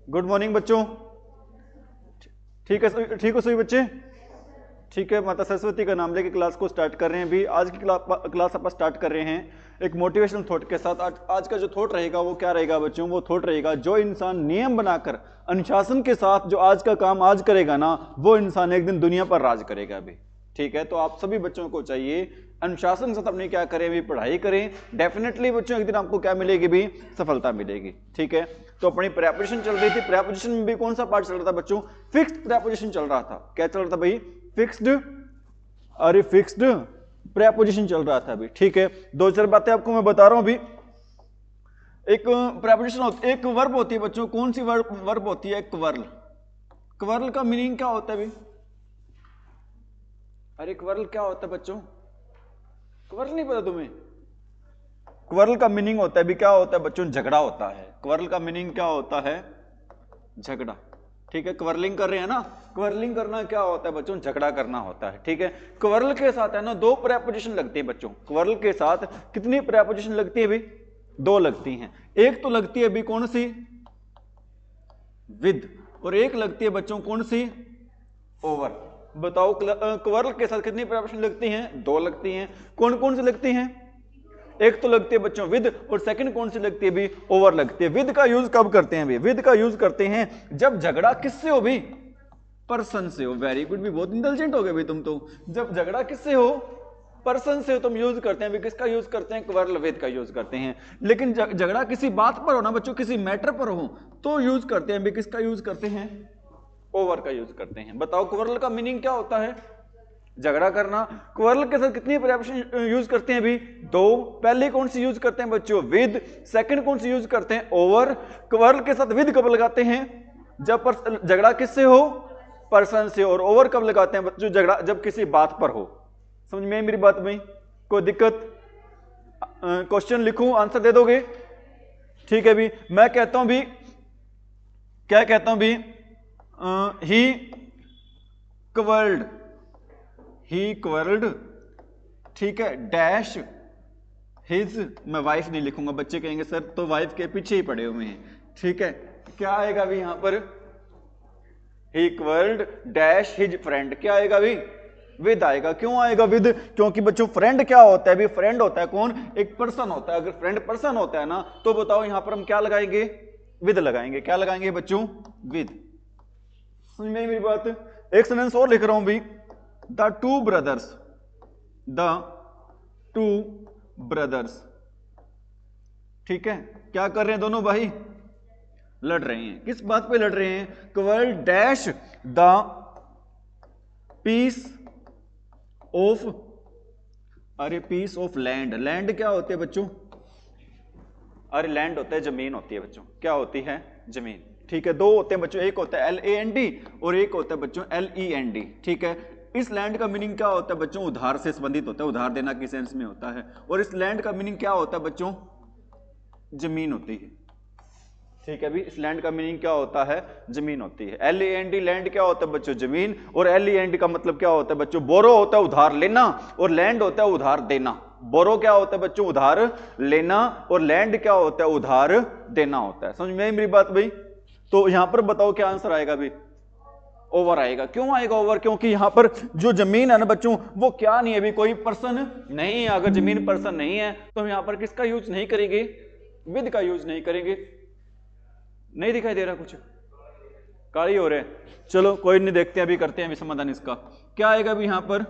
Good morning बच्चों। ठीक है, ठीक हो सभी बच्चे? ठीक है, माता सरस्वती का नाम लेके क्लास को स्टार्ट कर रहे हैं। अभी आज की क्लास आप स्टार्ट कर रहे हैं एक मोटिवेशनल थॉट के साथ। आज का जो थॉट रहेगा वो क्या रहेगा बच्चों? वो थॉट रहेगा, जो इंसान नियम बनाकर अनुशासन के साथ जो आज का काम आज करेगा ना, वो इंसान एक दिन दुनिया पर राज करेगा अभी। ठीक है, तो आप सभी बच्चों को चाहिए अनुशासन के साथ अपनी क्या करें, भी पढ़ाई करें। डेफिनेटली बच्चों एक दिन आपको क्या मिलेगी, भी सफलता मिलेगी। ठीक है, तो अपनी प्रेपोजिशन चल रही थी। प्रेपोजिशन में भी कौन सा पार्ट चल रहा था बच्चों? फिक्स्ड प्रेपोजिशन चल रहा था। क्या चल रहा था भाई? फिक्स्ड, अरे फिक्स्ड प्रेपोजिशन चल रहा था अभी। ठीक है, दो चार बातें आपको मैं बता रहा हूं अभी। एक प्रेपोजिशन होती, एक वर्ब होती है बच्चों। कौन सी वर्ब होती है? क्वर्ल। क्वर्ल का मीनिंग क्या होता है भाई? अरे क्वर्ल क्या होता है बच्चों? क्वर्ल नहीं पता तुम्हें? क्वर्ल का मीनिंग होता है भी, क्या होता है बच्चों? झगड़ा होता है। क्वर्ल का मीनिंग क्या होता है? झगड़ा। ठीक है, क्वर्लिंग कर रहे हैं ना। क्वर्लिंग करना क्या होता है बच्चों? झगड़ा करना होता है। ठीक है, क्वर्ल के साथ है ना दो प्रेपोजिशन लगती है बच्चों। क्वर्ल के साथ कितनी प्रेपोजिशन लगती है भी? दो लगती हैं। एक तो लगती है भी कौन सी? विद। और एक लगती है बच्चों कौन सी? ओवर। बताओ क्वर्ल के साथ कितनी प्रेपोजिशन लगती हैं? दो लगती हैं। कौन कौन सी लगती हैं? एक तो लगती है बच्चों विद, और सेकंड कौन सी लगती है भी? ओवर लगती है। विद का यूज कब करते हैं भी? विद का यूज करते हैं जब झगड़ा किससे हो भी? पर्सन से हो। वेरी गुड भी, बहुत इंटेलिजेंट हो गए भाई तुम तो। जब झगड़ा किससे हो? पर्सन से हो, तुम यूज करते हैं भी। किसका यूज करते हैं? क्वर्ल, विद का यूज करते हैं। लेकिन झगड़ा किसी बात पर हो ना बच्चों, किसी मैटर पर हो, तो यूज करते हैं भी। किसका यूज करते हैं? ओवर का यूज करते हैं। बताओ क्वर्ल का मीनिंग क्या होता है? झगड़ा करना। क्वर्ल के साथ कितनी प्रेपोजिशन यूज करते हैं भी? दो। पहले कौन सी यूज करते हैं बच्चों? विद। सेकंड कौन सी यूज करते हैं? ओवर। क्वर्ल के साथ विद कब लगाते हैं? जब झगड़ा किससे हो? पर्सन से। और ओवर कब लगाते हैं बच्चों? झगड़ा जब किसी बात पर हो। समझ में मेरी बात में? कोई दिक्कत? क्वेश्चन लिखूं, आंसर दे दोगे? ठीक है भी, मैं कहता हूं भी, क्या कहता हूं भी? ही क्वर्ल्ड, ही क्वर्ल्ड, ठीक है, डैश हिज। मैं वाइफ नहीं लिखूंगा, बच्चे कहेंगे सर तो वाइफ के पीछे ही पड़े हुए हैं। ठीक है, क्या आएगा भी यहां पर? ही क्वर्ल्ड डैश हिज फ्रेंड। क्या आएगा भी? विद आएगा। क्यों आएगा विद? क्योंकि बच्चों फ्रेंड क्या होता है भी? फ्रेंड होता है कौन? एक पर्सन होता है। अगर फ्रेंड पर्सन होता है ना, तो बताओ यहां पर हम क्या लगाएंगे? विद लगाएंगे। क्या लगाएंगे बच्चों? विद। समझ में आई मेरी बात? एक सेंटेंस और लिख रहा हूं भी। The two brothers, the two brothers, ठीक है, क्या कर रहे हैं दोनों भाई? लड़ रहे हैं। किस बात पे लड़ रहे हैं? Quarrel dash the piece of, अरे पीस ऑफ लैंड। लैंड क्या होती है बच्चों? अरे लैंड होता है जमीन होती है बच्चों। क्या होती है? जमीन। ठीक है, दो होते हैं बच्चों, एक होता है LAND और एक होता है बच्चों LEND। ठीक है, इस लैंड का मीनिंग क्या होता है बच्चों? उधार से संबंधित होता है, उधार देना की सेंस में होता है। और इस लैंड का मीनिंग क्या होता है बच्चों? जमीन होती है। ठीक है भी, इस लैंड का मीनिंग क्या होता है? जमीन होती है। LAND लैंड क्या होता है बच्चों? जमीन। और LEND का मतलब क्या होता है बच्चों? बोरो होता है उधार लेना, और लैंड होता है उधार देना। बोरो क्या होता है बच्चों? उधार लेना, और लैंड क्या होता है? उधार देना होता है। समझ में आई मेरी बात भाई? तो यहां पर बताओ क्या आंसर आएगा भाई? ओवर आएगा। क्यों आएगा ओवर? क्योंकि यहां पर जो जमीन है ना बच्चों, वो क्या नहीं है भी? कोई पर्सन नहीं है। अगर जमीन पर्सन नहीं है तो हम यहां पर किसका यूज नहीं करेंगे? विद का यूज नहीं करेंगे। नहीं दिखाई दे रहा कुछ? काली हो रहे? चलो कोई नहीं, देखते हैं अभी, करते हैं अभी समाधान इसका। क्या आएगा भी यहां पर?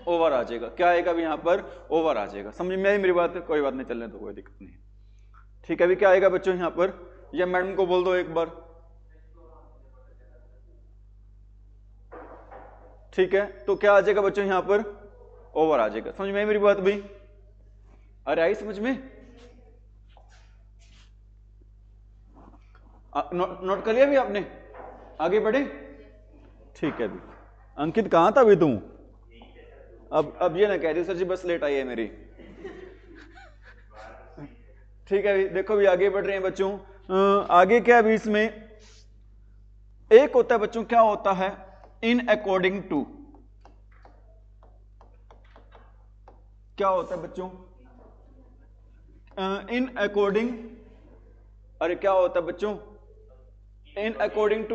ओवर आ जाएगा। क्या आएगा भी यहां पर? ओवर आ जाएगा। समझ में आई मेरी बात? कोई बात नहीं, चलने तो कोई दिक्कत नहीं। ठीक है, अभी क्या आएगा बच्चों यहां पर? या मैडम को बोल दो एक बार। ठीक है, तो क्या आ जाएगा बच्चों यहां पर? ओवर आ जाएगा। समझ में आई मेरी बात भाई? अरे आई समझ में? नोट कर लिया भी आपने? आगे बढ़े? ठीक है भी। अंकित कहां था अभी तू? अब ये ना कह रही सर जी बस लेट आई है मेरी। ठीक है भी, देखो भी आगे बढ़ रहे हैं बच्चों। आगे क्या है भी इसमें? एक होता है बच्चों, क्या होता है? In according to. क्या होता है बच्चों? इन अकॉर्डिंग, अरे क्या होता है बच्चों? इन अकॉर्डिंग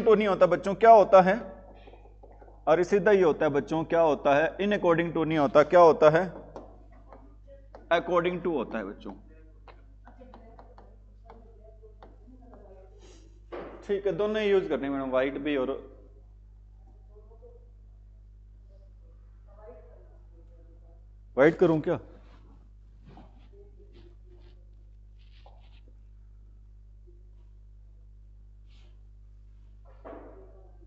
टू नहीं होता बच्चों, क्या होता है, और सीधा ही होता है बच्चों, क्या होता है, इन अकॉर्डिंग टू नहीं होता, क्या होता है, अकॉर्डिंग टू होता है बच्चों। ठीक है, दोनों ही यूज करने मैडम, व्हाइट भी और व्हाइट करूं क्या?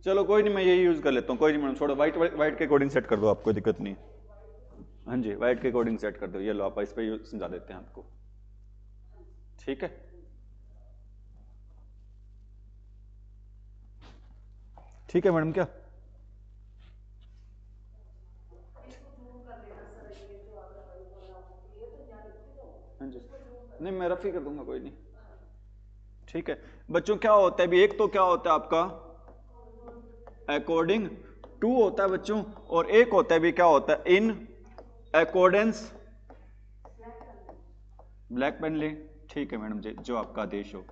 चलो कोई नहीं, मैं यही यूज कर लेता हूँ, कोई नहीं मैडम, छोड़ो, व्हाइट व्हाइट के अकॉर्डिंग सेट कर दो, आपको दिक्कत नहीं है। हाँ जी, व्हाइट के अकॉर्डिंग सेट कर दो, ये लो आप इस पे समझा देते हैं आपको, ठीक है। ठीक है मैडम, क्या हाँ जी, नहीं मैं रफ ही कर दूंगा, कोई नहीं। ठीक है बच्चों, क्या होता है अभी, एक तो क्या होता है आपका अकॉर्डिंग टू होता है बच्चों, और एक होता है भी क्या होता है इन अकॉर्डेंस, ब्लैक पेन ले, ठीक है मैडम जी, जो आपका आदेश हो।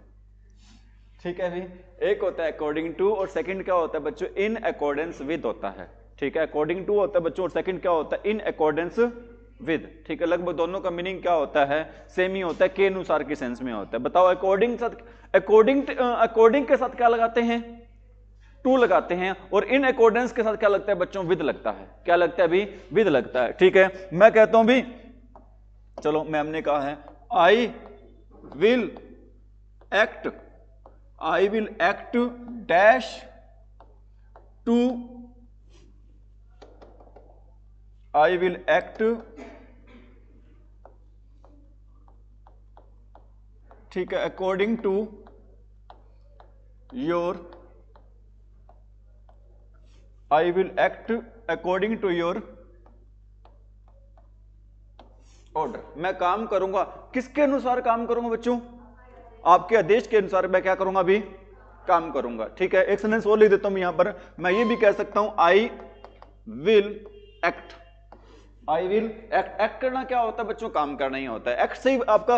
ठीक है भी, एक होता है अकॉर्डिंग टू, और सेकंड क्या होता है बच्चों, इन अकॉर्डेंस विद होता है। ठीक है, अकॉर्डिंग टू होता है बच्चों, और सेकंड क्या होता है, इन अकॉर्डेंस विद। ठीक है, लगभग दोनों का मीनिंग क्या होता है, सेम ही होता है, के अनुसार की सेंस में होता है। बताओ अकॉर्डिंग अकॉर्डिंग के साथ क्या लगाते हैं, टू लगाते हैं, और इन अकॉर्डेंस के साथ क्या लगता है बच्चों, विद लगता है। क्या लगता है अभी, विद लगता है। ठीक है, मैं कहता हूं भी, चलो मैम ने कहा है I will act, I will act dash to, I will act, ठीक है, according to your, I will act according to your order. मैं काम करूंगा, किसके अनुसार काम करूंगा बच्चों, आपके आदेश के अनुसार मैं क्या करूंगा, अभी काम करूंगा। ठीक है, एक सेंटेंस और लिख देता हूं यहां पर, मैं ये भी कह सकता हूं आई will act, I will act. Act करना क्या होता है बच्चों, काम करना ही होता है। एक्ट से ही आपका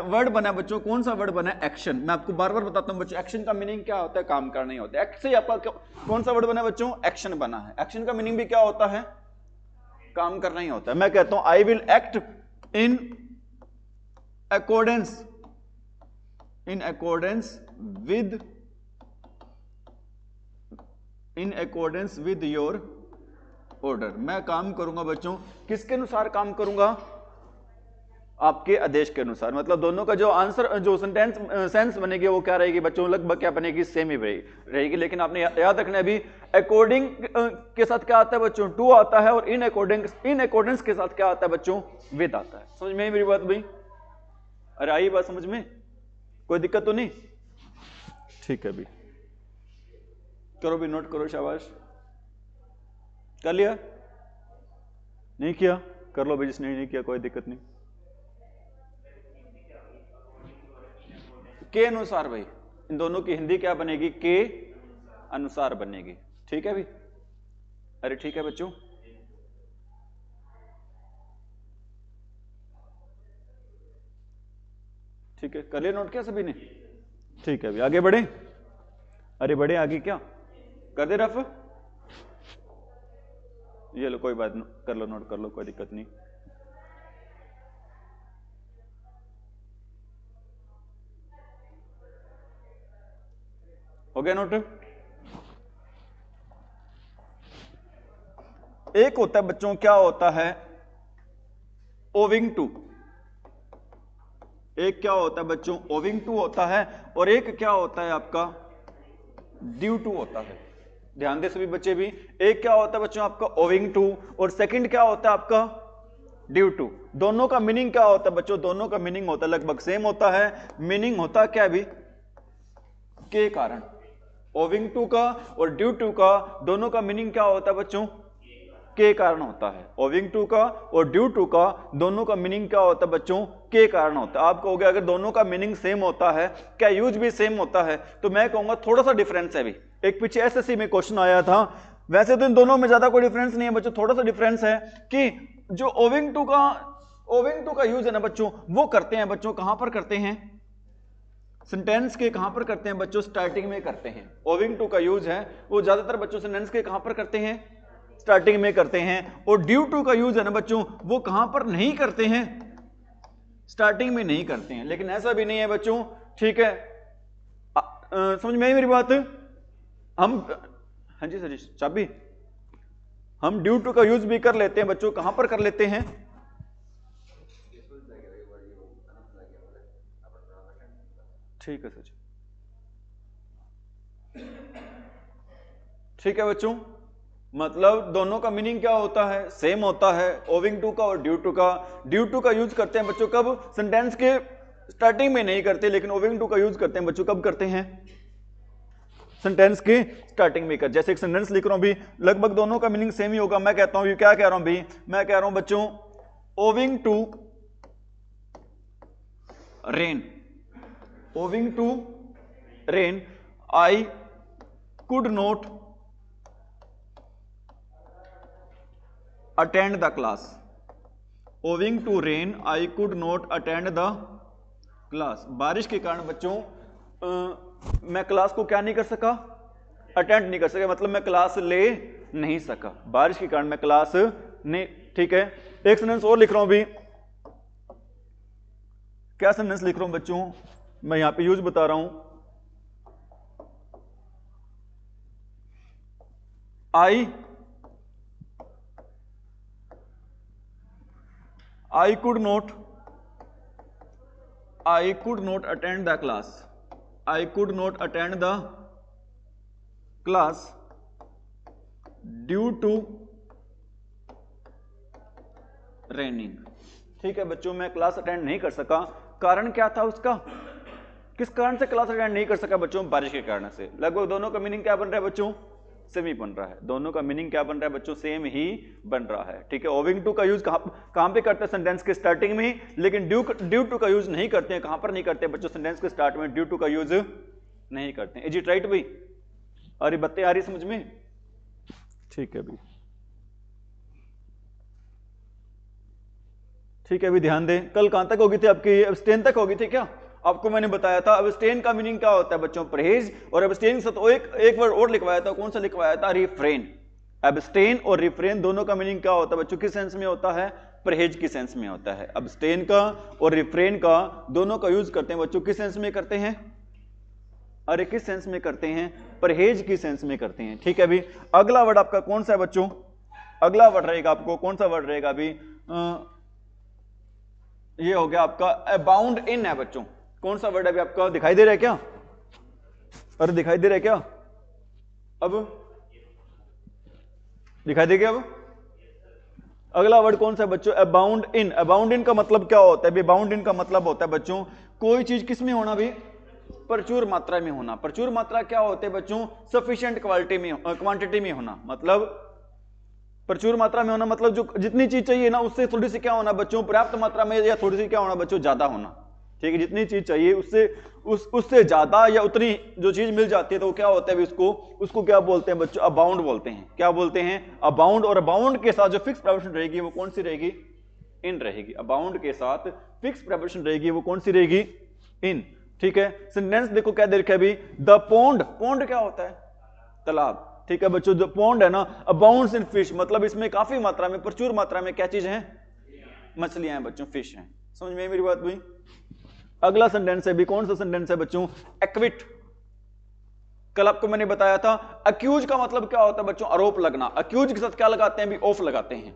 वर्ड बना है बच्चों, कौन सा वर्ड बना है, एक्शन। मैं आपको बार बार बताता हूं बच्चों, एक्शन का मीनिंग क्या होता है, काम करना ही होता है। एक्ट से ही आपका कौन सा वर्ड बना है बच्चों, एक्शन बना है। एक्शन का मीनिंग भी क्या होता है, काम करना ही होता है। मैं कहता हूं आई will act in accordance, in accordance with, in accordance with your order. मैं काम करूंगा बच्चों, किसके अनुसार काम करूंगा, आपके आदेश के अनुसार। मतलब दोनों का जो आंसर, जो सेंस बनेगी वो क्या रहेगी बच्चों, लगभग क्या बनेगी, सेम ही रहेगी। लेकिन आपने याद रखना है अभी, अकॉर्डिंग के साथ क्या आता है बच्चों, टू आता है, और इन अकॉर्डेंस के साथ क्या आता है बच्चों, विद आता है। समझ में मेरी बात भाई, अरे आई बात समझ में, कोई दिक्कत तो नहीं? ठीक है, अभी करो भी, नोट करो, शाबाश। कर लिया, नहीं किया, कर लो भाई, जिसने नहीं किया कोई दिक्कत नहीं। के अनुसार भाई, इन दोनों की हिंदी क्या बनेगी, के अनुसार बनेगी। ठीक है भाई, अरे ठीक है बच्चों, ठीक है, कर लिया नोट क्या सभी ने? ठीक है, अभी आगे बढ़े, अरे बढ़े आगे, क्या कर दे रफ, ये लो कोई बात नहीं, कर लो नोट, कर लो, कोई दिक्कत नहीं। हो गया नोट? एक होता है बच्चों, क्या होता है, ओविंग टू। एक क्या होता है बच्चों, ओविंग टू होता है, और एक क्या होता है आपका, ड्यू टू होता है। ध्यान दे सभी बच्चे भी, एक क्या होता है बच्चों आपका ओविंग टू, और सेकंड क्या होता है आपका ड्यू टू। दोनों का मीनिंग क्या होता है बच्चों, दोनों का मीनिंग होता है लगभग सेम होता है। मीनिंग होता है क्या भी, के कारण। ओविंग टू का और ड्यू टू का दोनों का मीनिंग क्या होता है बच्चों, के कारण होता है। ओविंग टू का और ड्यू टू का दोनों का मीनिंग क्या होता है बच्चों, के कारण होता है। आप कहोगे अगर दोनों का मीनिंग सेम होता है, क्या यूज भी सेम होता है, तो मैं कहूंगा थोड़ा सा डिफरेंस है भी। एक पीछे एसएससी में क्वेश्चन आया था, वैसे तो इन दोनों में ज्यादा कोई डिफरेंस नहीं है बच्चों, थोड़ा सा डिफरेंस है कि जो ओविंग टू का यूज है ना बच्चों, वो करते हैं बच्चों, कहां पर करते हैं, सेंटेंस के कहां पर करते हैं बच्चों? स्टार्टिंग में करते हैं। ओविंग टू का यूज है वो ज्यादातर बच्चों सेंटेंस के कहां पर करते हैं? स्टार्टिंग में करते हैं। और ड्यू टू का यूज है ना बच्चों, वो कहां पर नहीं करते हैं? स्टार्टिंग में नहीं करते हैं। लेकिन ऐसा भी नहीं है बच्चों, ठीक है, समझ में आई मेरी बात? हम, हाँ जी सर चाबी, हम ड्यू टू का यूज भी कर लेते हैं बच्चों। कहां पर कर लेते हैं? ठीक है सर, ठीक है बच्चों, मतलब दोनों का मीनिंग क्या होता है? सेम होता है, ओविंग टू का और ड्यू टू का। ड्यू टू का यूज करते हैं बच्चों कब? सेंटेंस के स्टार्टिंग में नहीं करते, लेकिन ओविंग टू का यूज करते हैं बच्चों कब करते हैं? सेंटेंस के स्टार्टिंग में कर। जैसे एक सेंटेंस लिख रहा हूं भी, लगभग दोनों का मीनिंग सेम ही होगा। मैं कहता हूं, क्या कह रहा हूं भी? मैं कह रहा हूं बच्चों owing to rain, owing to rain I could not attend the class. Owing to rain I could not attend the class. बारिश के कारण बच्चों मैं क्लास को क्या नहीं कर सका? अटेंड नहीं कर सका, मतलब मैं क्लास ले नहीं सका। बारिश के कारण मैं क्लास नहीं, ठीक है। एक सेंटेंस और लिख रहा हूं भी, क्या सेंटेंस लिख रहा हूं बच्चों? मैं यहां पे यूज बता रहा हूं। I could not attend the class. I could not attend the class due to raining. ठीक है बच्चों, मैं क्लास अटेंड नहीं कर सका। कारण क्या था उसका? किस कारण से क्लास अटेंड नहीं कर सका बच्चों? बारिश के कारण से। लगभग दोनों का मीनिंग क्या बन रहा है बच्चों? सेम ही बन रहा है। दोनों का मीनिंग क्या बन रहा है बच्चों? सेम ही बन रहा है, ठीक है। ओविंग टू का यूज कहां पे करते हैं? सेंटेंस के स्टार्टिंग में ही। लेकिन ड्यू टू का यूज नहीं करते हैं। कहां पर नहीं करते हैं बच्चों? सेंटेंस के स्टार्ट में ड्यू टू का यूज नहीं करते हैं। इज इट राइट भाई? अरे बातें आ रही समझ में? ठीक है भाई, ठीक है, अभी ध्यान दें। कल कहां तक होगी थी आपकी? अब्सटेन तक होगी थी क्या? आपको मैंने बताया था अब्सटेन का मीनिंग क्या होता है बच्चों? परहेज। और अब्सटेन के साथ एक वर्ड और लिखवाया था। कौन सा लिखवाया था? रिफ्रेन। अब्सटेन और रिफ्रेन दोनों का मीनिंग क्या होता है बच्चों? किस सेंस में होता है? परहेज की सेंस में होता है। अब्सटेन का और रिफ्रेन का दोनों का यूज करते हैं बच्चों। किस सेंस में करते हैं? अरे किस सेंस में करते हैं? परहेज की सेंस में करते हैं, ठीक है अभी। अगला वर्ड आपका कौन सा है बच्चों? अगला वर्ड रहेगा आपको कौन सा वर्ड रहेगा अभी? ये हो गया आपका अबाउंड इन है बच्चों। कौन सा वर्ड अभी आपका दिखाई दे रहा है क्या? अरे दिखाई दे रहा है क्या? अब दिखाई दे गया? अब अगला वर्ड कौन सा है बच्चों? Abound in. अबाउंड इन का मतलब क्या होता है? अबाउंड इन का मतलब होता है बच्चों कोई चीज किस में होना भी? प्रचुर मात्रा में होना। प्रचुर मात्रा क्या होते हैं बच्चों? सफिशिएंट क्वांटिटी में होना। मतलब प्रचुर मात्रा में होना मतलब जो जितनी चीज चाहिए ना उससे थोड़ी सी क्या होना बच्चों? पर्याप्त मात्रा में, या थोड़ी सी क्या होना बच्चों? ज्यादा होना, ठीक है। जितनी चीज चाहिए उससे ज्यादा या उतनी जो चीज मिल जाती है तो क्या होता है? उसको क्या बोलते हैं बच्चों? अबाउंड बोलते हैं। क्या बोलते हैं? अबाउंड। और अबाउंड के साथ जो फिक्स प्रेपोजिशन रहेगी वो कौन सी रहेगी? इन रहेगी। अबाउंड के साथ फिक्स प्रेपोजिशन रहेगी वो कौन सी रहेगी? इन, ठीक है। सेंटेंस देखो क्या दे रखा है अभी? The pond. पोंड क्या होता है? तालाब, ठीक है बच्चों। जो पोंड है ना, अबाउंड्स इन फिश, मतलब इसमें काफी मात्रा में, प्रचुर मात्रा में क्या चीज है? मछलियां हैं बच्चों, फिश हैं। समझ में मेरी बात हुई? अगला सेंटेंस है भी, कौन सा सेंटेंस है बच्चों? एक्विट। कल आपको मैंने बताया था अक्यूज का मतलब क्या होता है बच्चों? आरोप लगना। अक्यूज के साथ क्या लगाते हैं? भी ऑफ लगाते हैं।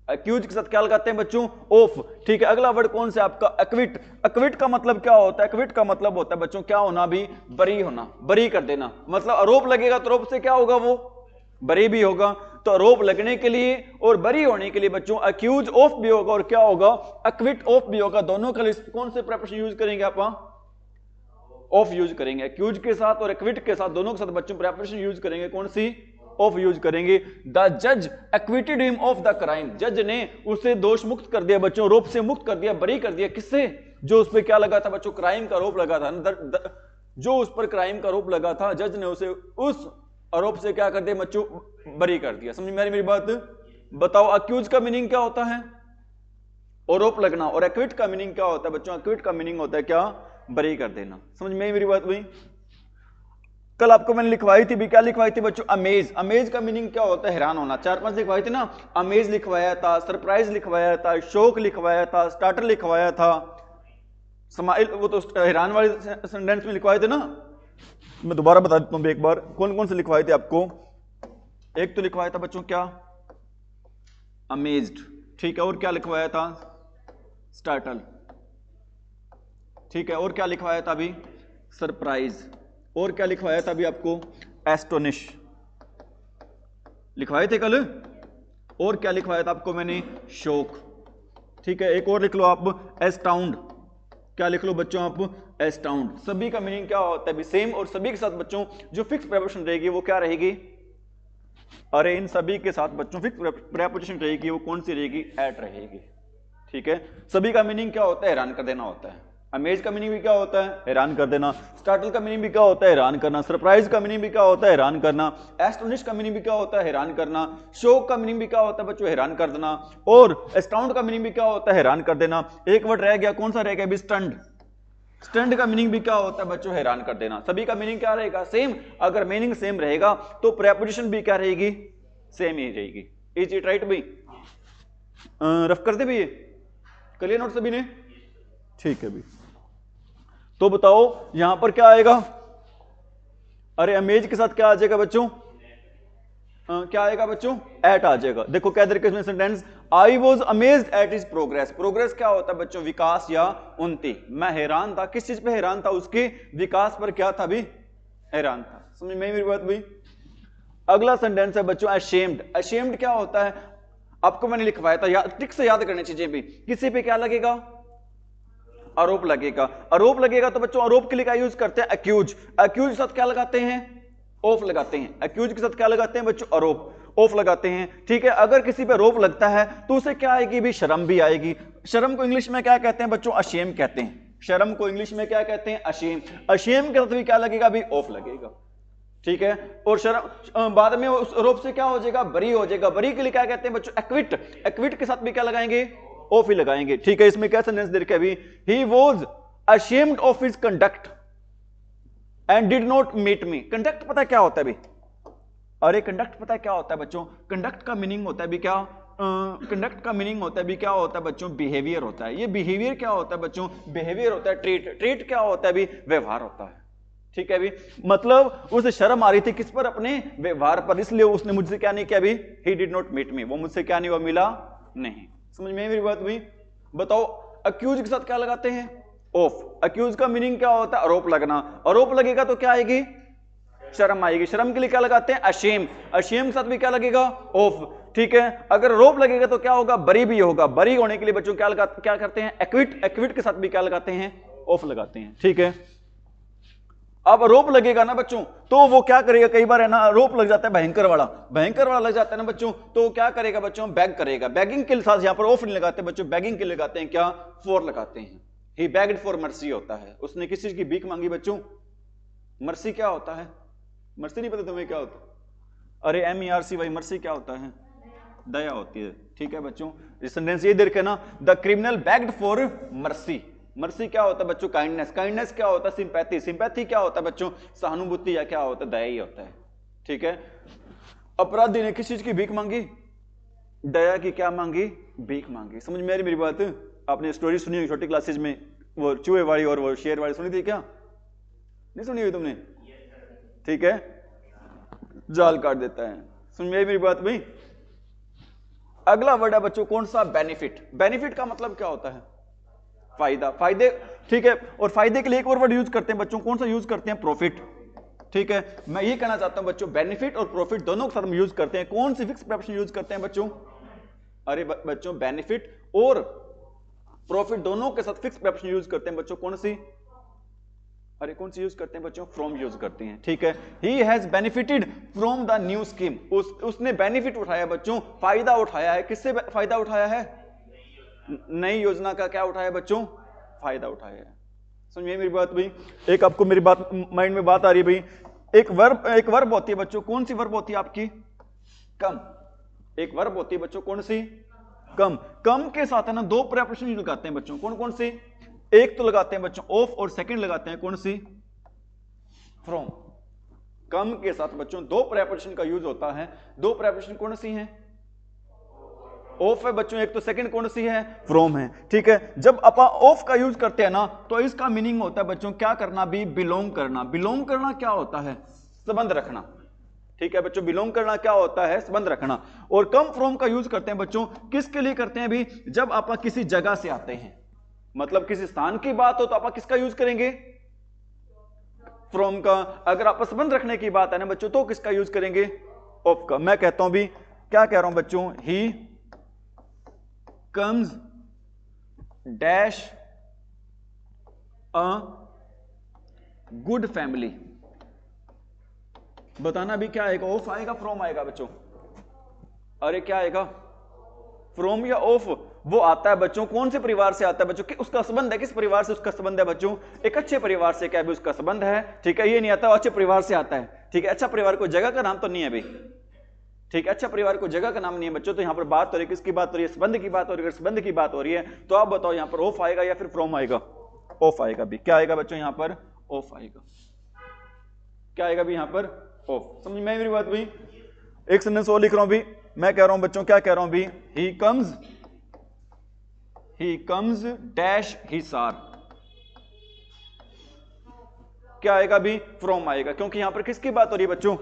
अक्यूज के साथ क्या लगाते हैं बच्चों? ऑफ, ठीक है। अगला वर्ड कौन सा आपका? एक्विट। एक्विट का मतलब क्या होता है? एक्विट का मतलब होता है बच्चों क्या होना भी? बरी होना, बरी कर देना। मतलब आरोप लगेगा तो आरोप से क्या होगा? वो बरी भी होगा। तो आरोप लगने के लिए और बरी होने के लिए बच्चों अक्यूज ऑफ भी होगा और क्या होगा? एक्विट ऑफ भी होगा। दोनों का कौन से प्रेपोजिशन यूज करेंगे आप? ऑफ यूज करेंगे। अक्यूज के साथ और एक्विट के साथ दोनों के साथ बच्चों प्रेपोजिशन यूज करेंगे कौन सी? ऑफ यूज करेंगे। द जज acquitted him of the crime. जज ने उसे दोष मुक्त कर दिया बच्चों, आरोप से मुक्त कर दिया, बरी कर दिया। किससे? जो उस पर क्या लगा था बच्चों? क्राइम का आरोप लगा था। जो उस पर क्राइम का आरोप लगा था, जज ने उसे उस आरोप से क्या कर दिया बच्चों? बरी कर दिया। समझ में मेरी बात? बताओ अक्यूज का मीनिंग क्या होता है? आरोप लगना। और एक्विट का मीनिंग क्या होता है बच्चों? एक्विट का मीनिंग होता है क्या? बरी कर देना। समझ में मेरी बात हुई? कल आपको मैंने लिखवाई थी भी, क्या लिखवाई थी बच्चों? अमेज। अमेज का मीनिंग क्या होता है? हैरान होना। 4-5 लिखवाई थी ना। अमेज लिखवाया था, सरप्राइज लिखवाया था, शौक लिखवाया था, स्टार्टर लिखवाया था, स्माइल, वो तो हैरान वाले सेंटेंस में लिखवाए थे ना। मैं दोबारा बता देता हूं एक बार, कौन कौन से लिखवाए थे आपको। एक तो लिखवाया था बच्चों क्या? अमेज्ड, ठीक है। और क्या लिखवाया था? स्टार्टल, ठीक है। और क्या लिखवाया था अभी? सरप्राइज। और क्या लिखवाया था अभी आपको? एस्टोनिश लिखवाए थे कल। और क्या लिखवाया था आपको मैंने? शॉक, ठीक है। एक और लिख लो आप, एस्टाउंड। क्या लिख लो बच्चों आप? एस्टाउंड। सभी का मीनिंग क्या होता है? भी सेम। और सभी के साथ बच्चों जो फिक्स प्रेपोजिशन रहेगी वो क्या रहेगी? अरे इन सभी के साथ बच्चों फिक्स प्रेपोजिशन रहेगी, वो कौन सी रहेगी? एट रहेगी, ठीक है। सभी का मीनिंग क्या होता है? हैरान कर देना होता है। अमेज का मीनिंग भी क्या होता है? हैरान कर देना। स्टार्टल का मीनिंग भी क्या होता है? हैरान करना। सरप्राइज का मीनिंग भी क्या होता है? हैरान करना। एस्टोनिश का मीनिंग भी क्या होता है? हैरान करना। शॉक का मीनिंग भी क्या होता है बच्चों? हैरान कर देना। और एस्टाउंड का मीनिंग भी क्या होता है? हैरान कर देना। एक वर्ड रह गया, कौन सा रह गया अभी? स्टंड। स्टंड का मीनिंग भी क्या होता है बच्चों? हैरान कर देना। सभी का मीनिंग क्या रहेगा? सेम। अगर मीनिंग सेम रहेगा तो प्रेपोजिशन भी क्या रहेगी? सेम ही रहेगी। इज इट राइट भाई? रफ कर दे भी, कर लिया नोट सभी ने? ठीक है भी। तो बताओ यहां पर क्या आएगा? अरे अमेज के साथ क्या आ जाएगा बच्चों? क्या आएगा बच्चों? एट आ जाएगा। देखो क्या तरीके से sentence, I was amazed at his progress. Progress क्या होता है बच्चों? विकास या उन्नति। मैं हैरान था, किस चीज पे हैरान था? उसके विकास पर क्या था भी? हैरान था। समझ में मेरी बात भी? अगला सेंटेंस है बच्चों अशेम्ड। अशेम्ड क्या होता है? आपको मैंने लिखवाया था, ट्रिक से याद करनी चीजें भी। किसी पे क्या लगेगा? आरोप लगेगा। आरोप लगेगा तो बच्चों आरोप के लिए क्या यूज करते हैं? अक्यूज। अक्यूज के साथ क्या लगाते हैं? ऑफ लगाते हैं। अक्यूज के साथ क्या लगाते हैं बच्चों? आरोप। ऑफ लगाते हैं, ठीक है। अगर किसी पे आरोप लगता है तो उसे क्या आएगी भी? शर्म भी आएगी। शर्म को इंग्लिश में क्या कहते हैं बच्चों? अशेम कहते हैं। शर्म को इंग्लिश में क्या कहते हैं? अशेम। अशेम के साथ भी क्या लगेगा भी? ऑफ लगेगा, ठीक है। और शर्म बाद में उस आरोप से क्या हो जाएगा? बरी हो जाएगा। बरी के लिए क्या कहते हैं बच्चों? एक्विट। एक्विट के साथ भी क्या लगाएंगे? ऑफ ही लगाएंगे, ठीक है। इसमें क्या सेंटेंस दे रखा है अभी? He was ashamed of his conduct and did not meet me. Conduct पता क्या होता है अभी? अरे कंडक्ट पता क्या होता है बच्चों? कंडक्ट का मीनिंग होता है भी क्या? कंडक्ट का मीनिंग होता है भी क्या होता है बच्चों? बिहेवियर होता है। ये बिहेवियर क्या होता है बच्चों? बिहेवियर होता है ट्रीट। ट्रीट क्या होता है भी? व्यवहार होता है, ठीक है भी। मतलब उसे शर्म आ रही थी किस पर? अपने व्यवहार पर, इसलिए उसने मुझसे क्या नहीं किया भी? He did not meet me. वो मुझसे क्या नहीं हुआ? मिला नहीं। समझ में मेरी बात हुई? बताओ अक्यूज के साथ क्या लगाते हैं? ऑफ। अक्यूज का मीनिंग क्या होता है? आरोप लगना। आरोप लगेगा तो क्या आएगी? शर्म आएगी। शर्म के लिए क्या लगाते हैं? अशेम। अशेम के साथ भी क्या लगेगा? ऑफ, ठीक है। अगर आरोप लगेगा तो क्या होगा? बरी भी होगा। बरी होने के लिए बच्चों क्या करते हैं? एक्विट। एक्विट के साथ भी क्या लगाते हैं? ऑफ लगाते हैं, ठीक है। अब आरोप लगेगा ना बच्चों तो वो क्या करेगा? कई बार है ना आरोप लग जाता है भयंकर वाला, भयंकर वाला लग जाता है ना बच्चों, तो क्या करेगा बच्चों? बैग करेगा। बैगिंग के साथ यहां पर ऑफ नहीं लगाते बच्चों, बैगिंग के लगाते हैं क्या? फॉर लगाते हैं। ही बैग्ड फॉर मर्सी होता है। उसने किस चीज की भीख मांगी बच्चों? मर्सी क्या होता है? मर्सी नहीं पता तुम्हें क्या होता है? अरे MERCY, मर्सी क्या होता है? दया होती है, ठीक है बच्चों। सेंटेंस ये देख के ना, the criminal bagged for mercy. Mercy क्या होता है बच्चों? काइंडनेस। काइंडनेस क्या होता है? सिंपैथी। सिंपैथी क्या होता है बच्चों? सहानुभूति या क्या होता है? दया ही होता है, ठीक है। अपराधी ने किस चीज की भीख मांगी? दया की क्या मांगी? भीख मांगी। समझ में आ रही मेरी बात? आपने स्टोरी सुनी हुई छोटी क्लासेज में, वो चूहे वाली और वो शेर वाली, सुनी थी क्या? नहीं सुनी हुई तुमने? ठीक है, जाल काट देता है। समझ में आई मेरी बात भाई? अगला वर्ड है बच्चों कौन सा? बेनिफिट। बेनिफिट का मतलब क्या होता है? फायदा। फायदे, ठीक है। और फायदे के लिए एक और वर्ड यूज करते हैं बच्चों, कौन सा यूज करते हैं? प्रॉफिट, ठीक है। मैं ये कहना चाहता हूं बच्चों, बेनिफिट और प्रॉफिट दोनों के साथ हम यूज करते हैं। कौन सी फिक्स प्रेपोजिशन यूज करते हैं बच्चों? अरे बच्चों बेनिफिट और प्रॉफिट दोनों के साथ फिक्स प्रेपोजिशन यूज करते हैं बच्चों। कौन सी? अरे कौन सी यूज करते हैं बच्चों? फ्रॉम यूज करते हैं, ठीक है। He has benefited from the new scheme. उसने बेनिफिट उठाया बच्चों, फायदा उठाया है। किससे फायदा उठाया है? नई योजना का क्या उठाया बच्चों? फायदा उठाया है। समझिए मेरी बात भाई? एक आपको मेरी बात माइंड में बात आ रही है भाई? एक वर्ब होती है बच्चों, कौन सी वर्ब होती है आपकी? कम। एक वर्ब होती है बच्चों, कौन सी? कम। कम के साथ है ना दो प्रेपोजिशन लगाते हैं बच्चों, कौन कौन सी? एक तो लगाते हैं बच्चों ऑफ और सेकंड लगाते हैं कौन सी, फ्रॉम। कम के साथ बच्चों दो प्रेपोजिशन का यूज होता है, दो प्रेपोजिशन कौन सी हैं, ऑफ है बच्चों एक, तो सेकंड कौन सी है, फ्रॉम है। ठीक है, जब अपन ऑफ का यूज करते हैं ना तो इसका मीनिंग होता है बच्चों क्या करना भी, बिलोंग करना। बिलोंग करना क्या होता है, संबंध रखना। ठीक है बच्चों, बिलोंग करना क्या होता है, संबंध रखना। और कम फ्रॉम का यूज करते हैं बच्चों किसके लिए करते हैं भी, जब आप किसी जगह से आते हैं, मतलब किसी स्थान की बात हो तो आप किसका यूज करेंगे, फ्रॉम का। अगर आप संबंध रखने की बात है ना बच्चों तो किसका यूज करेंगे, ऑफ का। मैं कहता हूं भी, क्या कह रहा हूं बच्चों, ही comes dash a good family. बताना भी क्या आएगा, ऑफ आएगा फ्रॉम आएगा बच्चों, अरे क्या आएगा, फ्रॉम या ऑफ। वो आता है बच्चों कौन से परिवार से आता है बच्चों, कि उसका संबंध है, किस परिवार से उसका संबंध है बच्चों, एक अच्छे परिवार से क्या भी उसका संबंध है। ठीक है, ये नहीं आता अच्छे परिवार से आता है। ठीक है, अच्छा परिवार को जगह का नाम तो नहीं है भाई। ठीक है, अच्छा परिवार को जगह का नाम नहीं है बच्चों। तो यहां पर बात हो रही है किसकी बात हो रही है, संबंध की बात हो रही है। अगर संबंध की बात हो रही है तो आप बताओ यहां पर ऑफ आएगा या फिर फ्रॉम आएगा, ऑफ आएगा भी। क्या आएगा बच्चों यहां पर, ऑफ आएगा। क्या आएगा भी यहां पर, ऑफ। समझ में मेरी बात भी। एक सेंटेंस और लिख रहा हूं भी, मैं कह रहा हूं बच्चों, क्या कह रहा हूं भी, he comes dash his are. क्या आएगा भी, फ्रॉम आएगा, क्योंकि यहां पर किसकी बात हो रही है बच्चों,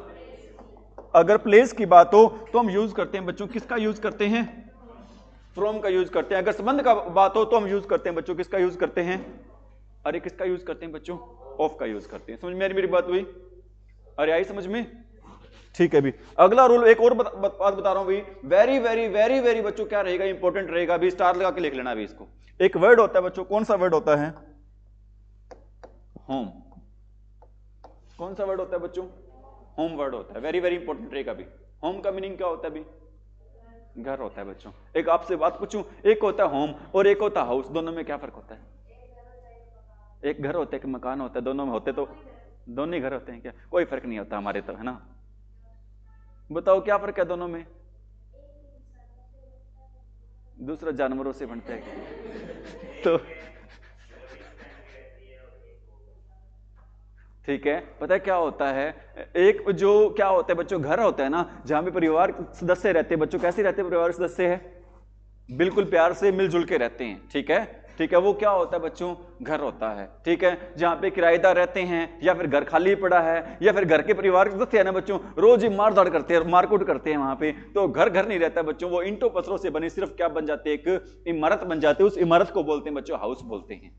अगर प्लेस की बात हो तो हम यूज करते हैं बच्चों किसका यूज करते हैं, फ्रॉम का यूज करते हैं। अगर संबंध का बात हो तो हम यूज करते हैं बच्चों किसका यूज करते हैं, अरे किसका यूज करते हैं बच्चों, ऑफ का यूज करते हैं। समझ में मेरी बात हुई, अरे आई समझ में। ठीक है भी, अगला रूल एक और बात बता रहा हूं भाई, वेरी वेरी वेरी वेरी बच्चों क्या रहेगा, इंपॉर्टेंट रहेगा भी, स्टार लगा के लिख लेना भी इसको। एक वर्ड होता है बच्चों, कौन सा वर्ड होता है, होम। कौन सा वर्ड होता है बच्चों, होम वर्ड होता है, वेरी वेरी इंपॉर्टेंट रहेगा भी। होम का मीनिंग क्या होता है भी, घर होता है बच्चों। एक आपसे बात पूछूं, एक होता है होम और एक होता है हाउस, दोनों में क्या फर्क होता है, एक घर होता है कि मकान होता है, दोनों में होते तो दोनों ही घर होते हैं क्या, कोई फर्क नहीं होता हमारे तो, है ना। बताओ क्या फर्क है दोनों में, दूसरा जानवरों से बनता है तो ठीक है, पता है क्या होता है, एक जो क्या होता है बच्चों, घर होता है ना जहां पे परिवार सदस्य रहते हैं बच्चों, कैसे रहते हैं परिवार सदस्य है, बिल्कुल प्यार से मिलजुल के रहते हैं। ठीक है, ठीक है, वो क्या होता है बच्चों, घर होता है। ठीक है, जहां पे किराएदार रहते हैं या फिर घर खाली पड़ा है या फिर घर के परिवार के सदस्य है ना बच्चों, रोज ही मारधाड़ करते हैं, मारकूट करते हैं वहां पे, तो घर नहीं रहता बच्चों, वो इंटो पत्थरों से बनी सिर्फ क्या बन जाते हैं, एक इमारत बन जाती है। उस इमारत को बोलते हैं बच्चों हाउस बोलते हैं।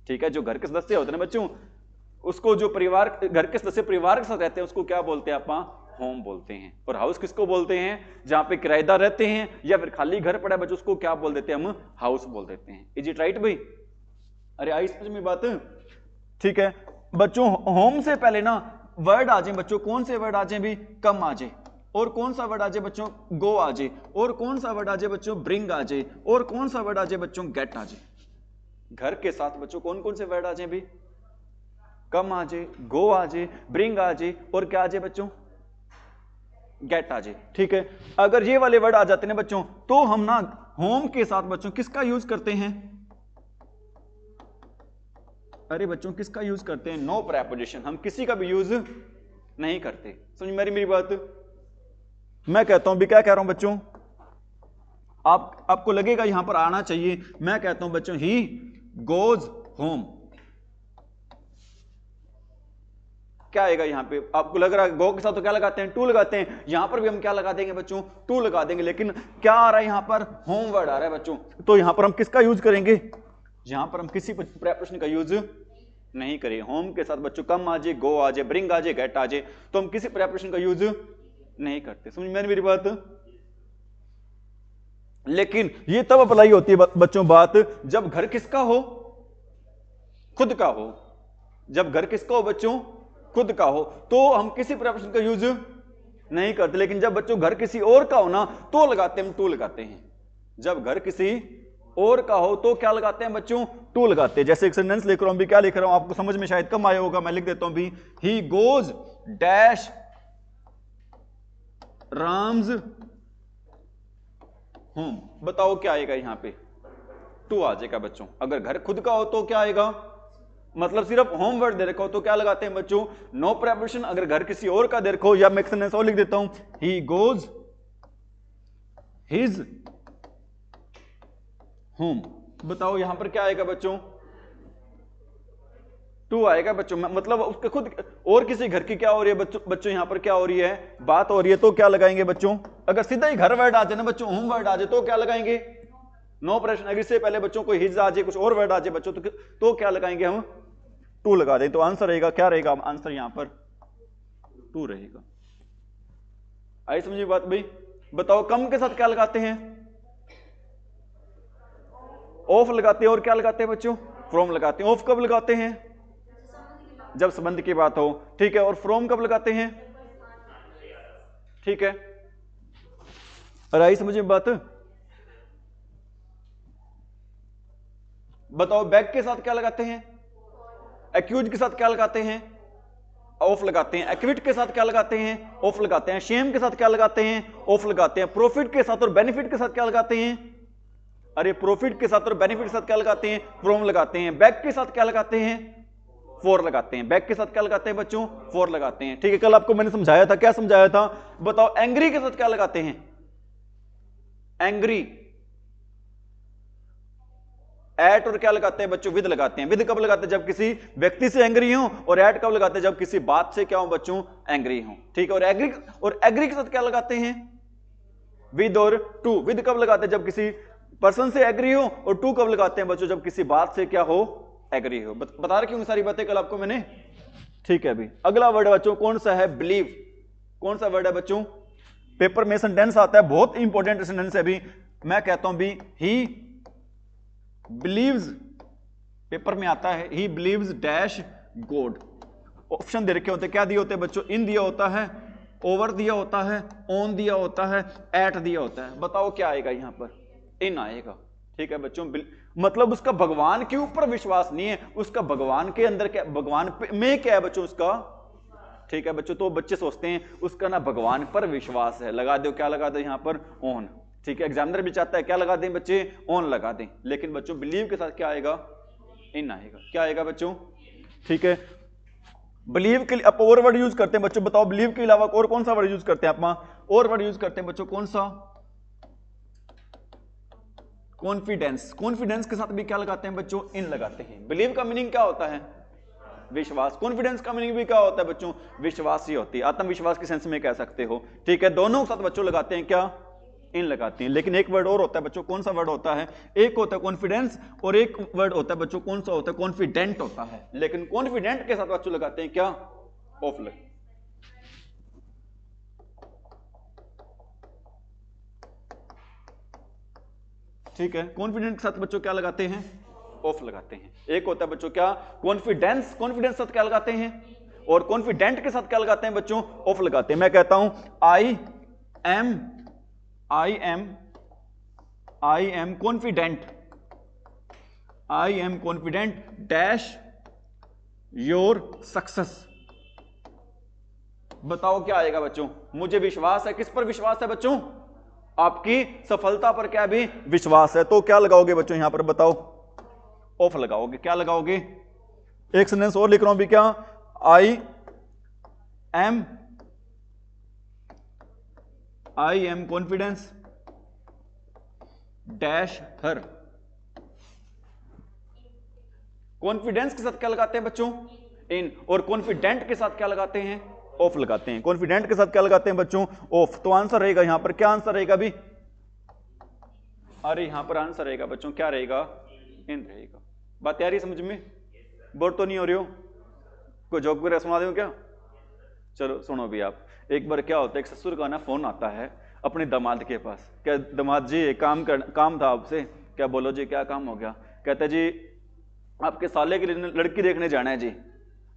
ठीक है, जो घर के सदस्य होते हैं ना बच्चों, उसको जो परिवार घर के सदस्य परिवार के साथ रहते हैं उसको क्या बोलते हैं, आप होम बोलते हैं। और हाउस किसको बोलते हैं, जहां पे किराएदार रहते हैं या फिर खाली घर पड़ा है बच्चों, उसको क्या बोल देते हैं, हम हाउस बोल देते हैं। इज इट राइट भाई, अरे आई समझ में बात। ठीक है बच्चों, होम से पहले ना वर्ड आ जाए बच्चों, कौन से वर्ड आ जाए भी, कम आ जाए, और कौन सा वर्ड आ जाए बच्चों, गो आ जाए, और कौन सा वर्ड आ जाए बच्चों, ब्रिंग आ जाए, और कौन सा वर्ड आ जाए बच्चों, गेट आ जाए। घर के साथ बच्चों कौन कौन से वर्ड आ जाए भी, कम आ जाए, गो आ जाए, ब्रिंग आ जाए, और क्या आ जाए बच्चों, गेट आ जाए। ठीक है, अगर ये वाले वर्ड आ जाते हैं बच्चों तो हम ना होम के साथ बच्चों किसका यूज करते हैं, अरे बच्चों किसका यूज करते हैं, नो प्रेपोजिशन, हम किसी का भी यूज नहीं करते। समझ मेरी बात। मैं कहता हूं भी, क्या कह रहा हूं बच्चों, आपको लगेगा यहां पर आना चाहिए। मैं कहता हूं बच्चों, ही गोज होम। क्या आएगा यहां पे, आपको लग रहा है गो के साथ तो क्या लगाते हैं, टू लगाते हैं, यहां पर भी हम क्या लगा देंगे बच्चों, टू लगा देंगे, लेकिन क्या आ रहा है यहां पर, होम वर्ड आ रहा है बच्चों, तो यहां पर हम किसका यूज करेंगे, यहां पर हम किसी प्रेपोजिशन का यूज नहीं करें। होम के साथ बच्चों कम आ जाए, गो आ जाए, ब्रिंग आ जाए, गेट आ जाए, तो हम किसी प्रेपोजिशन का यूज नहीं करते। समझ में मेरी बात। लेकिन ये तब अप्लाई होती है बच्चों बात, जब घर किसका हो, खुद का हो। जब घर किसका हो बच्चों, खुद का हो, तो हम किसी प्रेपोजिशन का यूज नहीं करते। लेकिन जब बच्चों घर किसी और का हो ना तो लगाते हैं, हम टू लगाते हैं। जब घर किसी और का हो तो क्या लगाते हैं बच्चों, टू लगाते हैं। जैसे एक सेंटेंस लिख रहा हूं भी, क्या लिख रहा हूं आपको समझ में शायद कम आया होगा, मैं लिख देता हूं भी, he goes dash Ram's home. बताओ क्या आएगा यहां पे, टू आ जाएगा बच्चों। अगर घर खुद का हो तो क्या आएगा, मतलब सिर्फ होम वर्ड दे रखा हो तो क्या लगाते हैं बच्चों, नो प्रेपरेशन। अगर घर किसी और का दे रखो, या मैं सेंटेंस और लिख देता हूं, ही गोज हिज होम। बताओ यहां पर क्या आएगा बच्चों, टू आएगा बच्चों। मतलब उसके खुद और किसी घर की क्या हो रही है बच्चों यहां पर क्या हो रही है, बात हो रही है, तो क्या लगाएंगे बच्चों। अगर सीधा ही घर वर्ड आ जाए ना बच्चों, होम वर्ड आ जाए, तो क्या लगाएंगे, नो प्रेपरेशन। अगर इससे पहले बच्चों कोई हिज आ जाए, कुछ और वर्ड आ जाए बच्चों, तो क्या लगाएंगे हम, टू लगा दें। तो आंसर रहेगा, क्या रहेगा आंसर यहां पर, टू रहेगा। आई समझी बात भाई। बताओ कम के साथ क्या लगाते हैं, ऑफ लगाते हैं, और क्या लगाते हैं बच्चों, फ्रॉम लगाते हैं। ऑफ कब लगाते हैं, जब संबंध की बात हो, ठीक है। और फ्रॉम कब लगाते हैं, ठीक है। और आई समझ में बात। बताओ बैक के साथ क्या लगाते हैं, एक्यूज के साथ क्या लगाते हैं, ऑफ लगाते हैं। एक्विट के साथ क्या लगाते हैं, ऑफ लगाते हैं। शेम के साथ क्या लगाते हैं, ऑफ लगाते हैं। प्रॉफिट के साथ और बेनिफिट के साथ क्या लगाते हैं, अरे प्रॉफिट के साथ और बेनिफिट के साथ क्या लगाते हैं, फ्रॉम लगाते हैं। बैक के साथ क्या लगाते हैं, फॉर लगाते हैं। बैक के साथ क्या लगाते हैं बच्चों, फॉर लगाते हैं, ठीक है। कल आपको मैंने समझाया था, क्या समझाया था बताओ। एंग्री के साथ क्या लगाते हैं, एंग्री, एट और क्या लगाते हैं बच्चों, विद लगाते हैं। विद कब लगाते हैं, जब किसी व्यक्ति से एंग्री हो, और एट कब लगाते हैं, जब किसी बात से क्या हो बच्चों, एंग्री हो, ठीक है। और एग्री के साथ क्या लगाते हैं, विद और टू। विद कब लगाते हैं, जब किसी पर्सन से एग्री हो, और टू कब लगाते हैं बच्चों, जब किसी बात से क्या हो, एग्री हो। बता रखी हूं सारी बातें कल आपको मैंने, ठीक है। अभी अगला वर्ड बच्चों कौन सा है, बिलीव। कौन सा वर्ड है बच्चों, पेपर में सेंटेंस आता है, बहुत इंपॉर्टेंट सेंटेंस है। अभी मैं कहता हूं भी, ही बिलीव्स, पेपर में आता है, he believes dash God. Option दे रखे होते, क्या दिए होते हैं बच्चों, इन दिया होता है, ओवर दिया होता है, ऑन दिया होता है, एट दिया होता है। बताओ क्या आएगा यहां पर, इन आएगा, ठीक है बच्चों। मतलब उसका भगवान के ऊपर विश्वास नहीं है, उसका भगवान के अंदर क्या, भगवान में क्या है बच्चों उसका, ठीक है बच्चों। तो बच्चे सोचते हैं उसका ना भगवान पर विश्वास है, लगा दो, क्या लगा दो यहां पर, ऑन, ठीक है। एग्जामिनर भी चाहता है क्या लगा दें बच्चे, ऑन लगा दें। लेकिन बच्चों बिलीव के साथ क्या आएगा, इन आएगा। क्या आएगा बच्चों, ठीक है। बिलीव के लिए आप और वर्ड यूज करते हैं बच्चों। बताओ बिलीव के अलावा और कौन सा वर्ड यूज करते हैं आप, और वर्ड यूज करते हैं बच्चों, कौन सा, कॉन्फिडेंस। कॉन्फिडेंस के साथ भी क्या लगाते हैं बच्चों, इन लगाते हैं। बिलीव का मीनिंग क्या होता है, विश्वास। कॉन्फिडेंस का मीनिंग भी क्या होता है बच्चों, विश्वास ही होती है, आत्मविश्वास के सेंस में कह सकते हो, ठीक है। दोनों के साथ बच्चों लगाते हैं क्या, इन लगाते हैं। लेकिन एक वर्ड और होता है बच्चों, कौन सा वर्ड होता है, एक होता है कॉन्फिडेंस, और एक वर्ड होता है बच्चों, कौन सा होता है, कॉन्फिडेंट होता है। लेकिन कॉन्फिडेंट के साथ बच्चों लगाते हैं क्या, ऑफ लग, ठीक है। कॉन्फिडेंट के साथ बच्चों क्या लगाते हैं, ऑफ लगाते हैं। एक होता है बच्चों क्या, कॉन्फिडेंस। कॉन्फिडेंस साथ क्या लगाते हैं, और कॉन्फिडेंट के साथ क्या लगाते हैं बच्चों, ऑफ लगाते हैं। मैं कहता हूं I am confident, I am confident dash your success. बताओ क्या आएगा बच्चों, मुझे विश्वास है, किस पर विश्वास है बच्चों, आपकी सफलता पर क्या भी विश्वास है। तो क्या लगाओगे बच्चों यहां पर, बताओ, ऑफ लगाओगे। क्या लगाओगे, एक सेंटेंस और लिख रहा हूं भी, क्या, I M confidence dash her. Confidence के साथ क्या लगाते हैं बच्चों, इन, और कॉन्फिडेंट के साथ क्या लगाते हैं, ऑफ लगाते हैं। कॉन्फिडेंट के साथ क्या लगाते हैं बच्चों, ऑफ। तो आंसर रहेगा यहां पर, क्या आंसर रहेगा अभी, अरे यहां पर आंसर रहेगा बच्चों, क्या रहेगा, इन रहेगा। बात आ रही समझ में, बोर तो नहीं हो रही हो, कोई जोक वगैरह सुना दो क्या, चलो सुनो भी आप। एक बार क्या होता है, एक ससुर का ना फोन आता है अपने दामाद के पास, क्या दामाद जी एक काम था आपसे। क्या, बोलो जी क्या काम हो गया। कहते जी आपके साले के लिए लड़की देखने जाना है जी,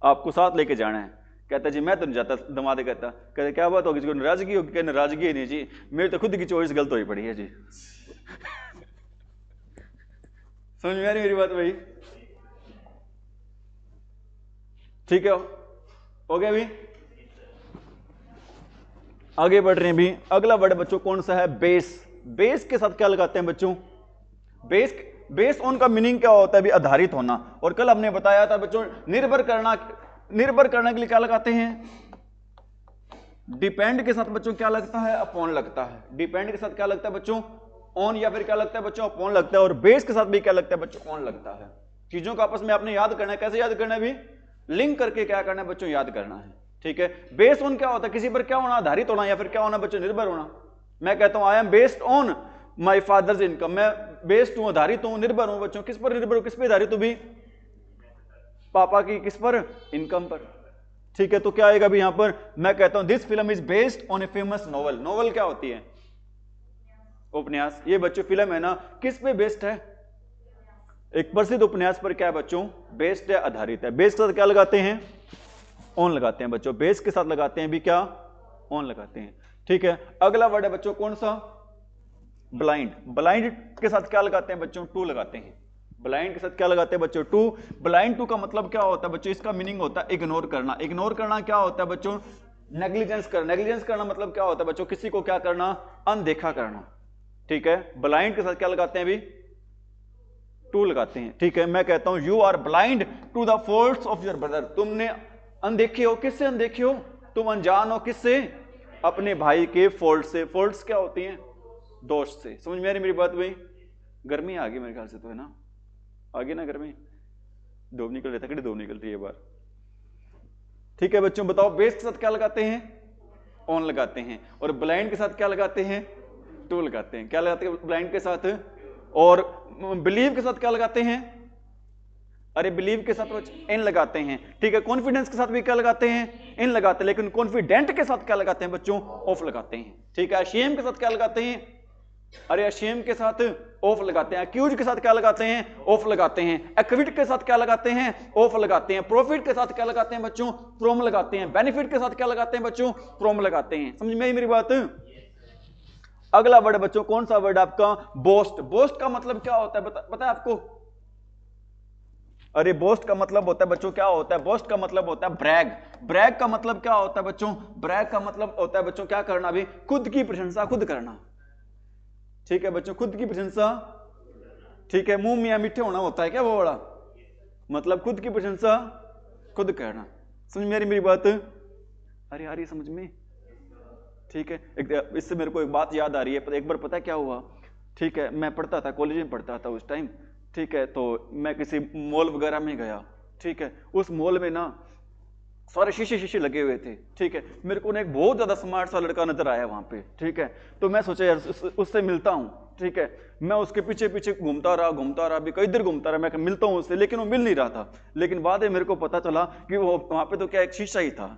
आपको साथ लेके जाना है। कहता जी मैं तो नहीं जाता। दामाद कहता, कहते क्या बात होगी, नाराजगी होगी। क्या नाराजगी नहीं जी, मेरी तो खुद की चॉइस गलत हुई पड़ी है जी। समझ में आ रही मेरी बात भाई, ठीक है, हो गया अभी, आगे बढ़ रहे हैं भी। अगला वर्ड बच्चों कौन सा है, बेस। बेस के साथ क्या लगाते हैं बच्चों, बेस बेस्ड ऑन का मीनिंग क्या होता है अभी? आधारित होना। और कल हमने बताया था बच्चों निर्भर करना, निर्भर करने के लिए क्या लगाते हैं? डिपेंड के साथ बच्चों क्या लगता है? अपॉन लगता है। डिपेंड के साथ क्या लगता है बच्चों? ऑन, या फिर क्या लगता है बच्चों? अपॉन लगता है। और बेस के साथ भी क्या लगता है बच्चों? ऑन लगता है। चीजों को आपस में आपने याद करना है। कैसे याद करना है भी? लिंक करके क्या करना है बच्चों? याद करना है। ठीक है। बेस्ड ऑन क्या होता है? किसी पर क्या होना? आधारित होना, या फिर क्या होना बच्चों? निर्भर होना। मैं कहता हूं I am based on my father's income, मैं बेस्ड हूं, आधारित हूं, निर्भर हूं बच्चों। किस पर निर्भर हूं? किस पर आधारित हूं भी? पापा की किस पर? इनकम पर। ठीक है। तो क्या आएगा भी यहां पर? मैं कहता हूं this film is based on a famous novel. Novel क्या होती है? उपन्यास। ये बच्चों फिल्म है ना, किस पे बेस्ड है? एक प्रसिद्ध उपन्यास पर क्या है बच्चों? बेस्ड है, आधारित है। बेस के साथ क्या लगाते हैं? ऑन लगाते हैं बच्चों। बेस के साथ लगाते हैं भी क्या? ऑन लगाते हैं। ठीक है। अगला वर्ड है बच्चों कौन सा? ब्लाइंड। ब्लाइंड के साथ क्या लगाते हैं बच्चों? टू लगाते हैं। ब्लाइंड के साथ क्या लगाते हैं बच्चों? टू। ब्लाइंड टू का मतलब क्या होता है बच्चों? इसका मीनिंग होता है इग्नोर करना। इग्नोर करना क्या होता है बच्चों? नेग्लिजेंस करना। नेग्लिजेंस करना मतलब क्या होता है बच्चों? किसी को क्या करना? अनदेखा करना। ठीक है। ब्लाइंड के साथ क्या लगाते हैं अभी? टू लगाते हैं। ठीक है। मैं कहता हूं you are blind to the faults of your brother. तुमने अनदेखे हो। किससे अनदेखे हो? तुम अनजान हो। किससे? अपने भाई के फॉल्ट से। फॉल्ट्स क्या होती हैं? दोष से। समझ में आ रही मेरी बात भाई? गर्मी आ गई मेरे ख्याल से, तो है ना? आ गई ना गर्मी? धूप निकल रही था, धूप निकल रही है बार। ठीक है बच्चों, बताओ बेस के साथ क्या लगाते हैं? ऑन लगाते हैं। और ब्लाइंड के साथ क्या लगाते हैं? टू लगाते हैं। क्या लगाते हैं ब्लाइंड के साथ? और बिलीव के साथ क्या लगाते हैं? अरे बिलीव के साथ इन लगाते हैं। ठीक है। कॉन्फिडेंस के साथ भी क्या लगाते हैं? इन लगाते हैं। लेकिन कॉन्फिडेंट के साथ क्या लगाते हैं बच्चों? ऑफ लगाते हैं। ठीक है। अशेम के साथ क्या लगाते हैं? अरे अशेम के साथ ऑफ लगाते हैं। अक्यूज के साथ क्या लगाते हैं? ऑफ लगाते हैं। एक्विट के साथ क्या लगाते हैं? ऑफ लगाते हैं। प्रॉफिट के साथ क्या लगाते हैं बच्चों? फ्रॉम लगाते हैं। बेनिफिट के साथ क्या लगाते हैं बच्चों? फ्रॉम लगाते हैं। समझ में आई मेरी बात? अगला वर्ड बच्चों कौन सा वर्ड आपका? बोस्ट। बोस्ट का मतलब क्या होता है पता है आपको? अरे बोस्ट का मतलब होता है बच्चों क्या होता है? बोस्ट का मतलब होता है ब्रैग। ब्रैग का मतलब क्या होता है बच्चों? ब्रैग का मतलब होता है बच्चों क्या करना भी? खुद की प्रशंसा खुद करना। ठीक है बच्चों, खुद की प्रशंसा। ठीक है। मुंह मियां मीठे होना होता है क्या वो वाला? मतलब खुद की प्रशंसा खुद करना। समझ में मेरी बात? अरे यार ये समझ में? ठीक है। इससे मेरे को एक बात याद आ रही है। एक बार पता है क्या हुआ? ठीक है। मैं पढ़ता था, कॉलेज में पढ़ता था उस टाइम। ठीक है। तो मैं किसी मॉल वगैरह में गया। ठीक है। उस मॉल में ना सारे शीशे शीशे लगे हुए थे। ठीक है। मेरे को ना एक बहुत ज्यादा स्मार्ट सा लड़का नजर आया वहां पे। ठीक है। तो मैं सोचा यार उससे मिलता हूं। ठीक है। मैं उसके पीछे पीछे घूमता रहा भी, कई देर घूमता रहा। मैं मिलता हूं उससे, लेकिन वो मिल नहीं रहा था। लेकिन बाद में मेरे को पता चला कि वो वहां पे तो क्या एक शीशा ही था।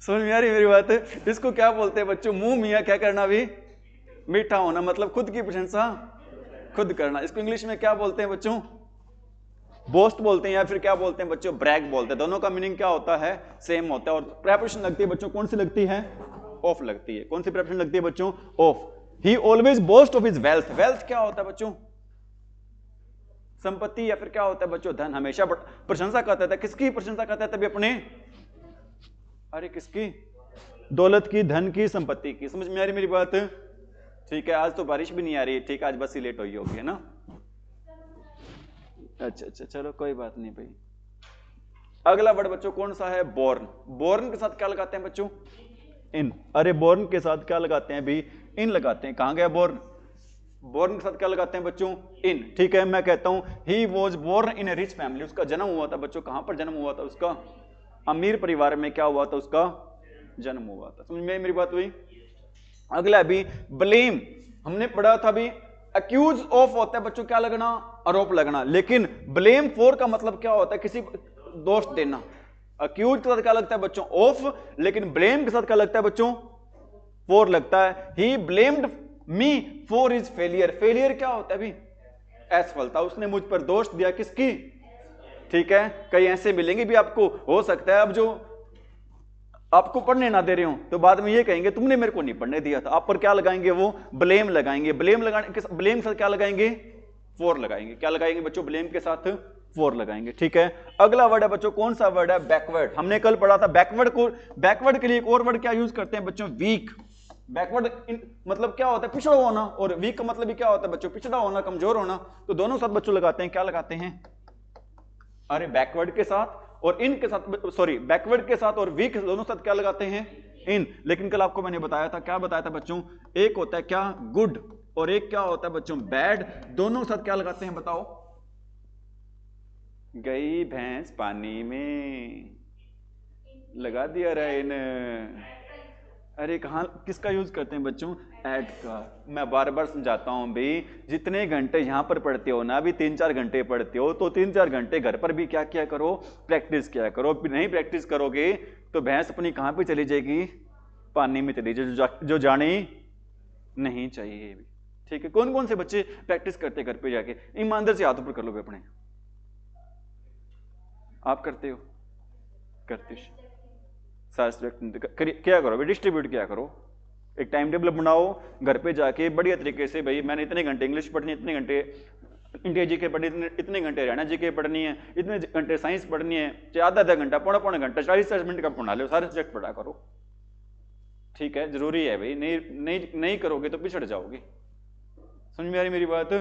समझ में आ रही मेरी बात? इसको क्या बोलते हैं बच्चों? मुंह मियां क्या करना भी? मीठा होना। मतलब खुद की प्रशंसा खुद करना। इसको इंग्लिश में क्या बोलते हैं बच्चों? बोस्ट बोलते हैं, या फिर क्या बोलते हैं बच्चों? ब्रैग बोलते हैं। दोनों का मीनिंग क्या होता है? सेम होता है। और प्रेपरेशन लगती है बच्चों कौन सी लगती है? ऑफ लगती है। कौन सी प्रेपरेशन लगती है बच्चों? Of. He always boast of his wealth. Wealth क्या होता है बच्चों? संपत्ति, या फिर क्या होता है बच्चों? धन। हमेशा प्रशंसा करता था। किसकी प्रशंसा करता है तभी? अपने। अरे किसकी? दौलत की, धन की, संपत्ति की। समझ में आ रही मेरी बात? ठीक है। आज तो बारिश भी नहीं आ रही है। ठीक है। आज बस ही लेट हुई होगी, है ना? अच्छा अच्छा, चलो कोई बात नहीं भाई। अगला वर्ड बच्चों कौन सा है? बोर्न। बोर्न के साथ क्या लगाते हैं बच्चों? इन। अरे बोर्न के साथ क्या लगाते हैं भी? इन लगाते हैं। कहां गया बोर्न? बोर्न के साथ क्या लगाते हैं बच्चों? इन। ठीक है। मैं कहता हूं he was born in a rich family. उसका जन्म हुआ था बच्चों, कहां पर जन्म हुआ था उसका? अमीर परिवार में क्या हुआ था? उसका जन्म हुआ था। समझ में मेरी बात हुई? अगला भी ब्लेम। हमने पढ़ा था भी अक्यूज ऑफ होता है बच्चों क्या लगना? आरोप लगना। लेकिन ब्लेम फॉर का मतलब क्या होता है? किसी दोष देना। अक्यूज के साथ क्या लगता है बच्चों? ऑफ। लेकिन ब्लेम के साथ क्या लगता है बच्चों? फॉर लगता है। ही blamed me for his failure. Failure क्या होता है भी? असफलता। उसने मुझ पर दोष दिया। किसकी? ठीक है। कई ऐसे मिलेंगे भी आपको, हो सकता है अब जो आपको पढ़ने ना दे रहे हो तो बाद में ये कहेंगे तुमने मेरे को नहीं पढ़ने दिया था। आप पर क्या लगाएंगे? वो ब्लेम लगाएंगे। ब्लेम लगाने, ब्लेम के साथ क्या लगाएंगे? फॉर लगाएंगे। क्या लगाएंगे बच्चों? ब्लेम के साथ फॉर लगाएंगे। ठीक है। अगला वर्ड है बच्चों कौन सा वर्ड है? बैकवर्ड। हमने कल पढ़ा था बैकवर्ड को। बैकवर्ड के लिए एक और वर्ड क्या यूज करते हैं बच्चों? वीक। बैकवर्ड मतलब क्या होता है? पिछड़ा होना। और वीक का मतलब भी क्या होता है बच्चों? पिछड़ा होना, कमजोर होना। तो दोनों साथ बच्चों लगाते हैं, क्या लगाते हैं? अरे बैकवर्ड के साथ और इन के साथ, सॉरी बैकवर्ड के साथ और वीक दोनों साथ क्या लगाते हैं? इन। लेकिन कल आपको मैंने बताया था, क्या बताया था बच्चों? एक होता है क्या? गुड। और एक क्या होता है बच्चों? बैड। दोनों साथ क्या लगाते हैं बताओ? गई भैंस पानी में, लगा दिया रेन। अरे कहाँ, किसका यूज करते हैं बच्चों? एट का। मैं बार बार समझाता हूं भाई, जितने घंटे यहां पर पढ़ते हो ना, अभी 3-4 घंटे पढ़ते हो, तो 3-4 घंटे घर पर भी क्या किया करो? प्रैक्टिस किया करो। नहीं प्रैक्टिस करोगे तो भैंस अपनी कहां पे चली जाएगी? पानी में चली जाएगी, जो जाने नहीं चाहिए। ठीक है, कौन कौन से बच्चे प्रैक्टिस करते घर पे जाके? ईमानदार से हाथ ऊपर कर लो अपने। आप करते हो? करते हो? क्या करो भाई, डिस्ट्रीब्यूट किया करो। एक टाइम टेबल बनाओ घर पे जाके बढ़िया तरीके से, भाई मैंने इतने घंटे इंग्लिश पढ़नी है, इतने घंटे इंडिया जी के पढ़नी, इतने घंटे हरियाणा जी के पढ़नी है, इतने घंटे साइंस पढ़नी है, चाहे आधा घंटा, पौना घंटा, 40 मिनट का पढ़ा लो, सारे सब्जेक्ट पढ़ा करो। ठीक है, जरूरी है भाई, नहीं करोगे तो पिछड़ जाओगे। समझ में आ रही मेरी बात?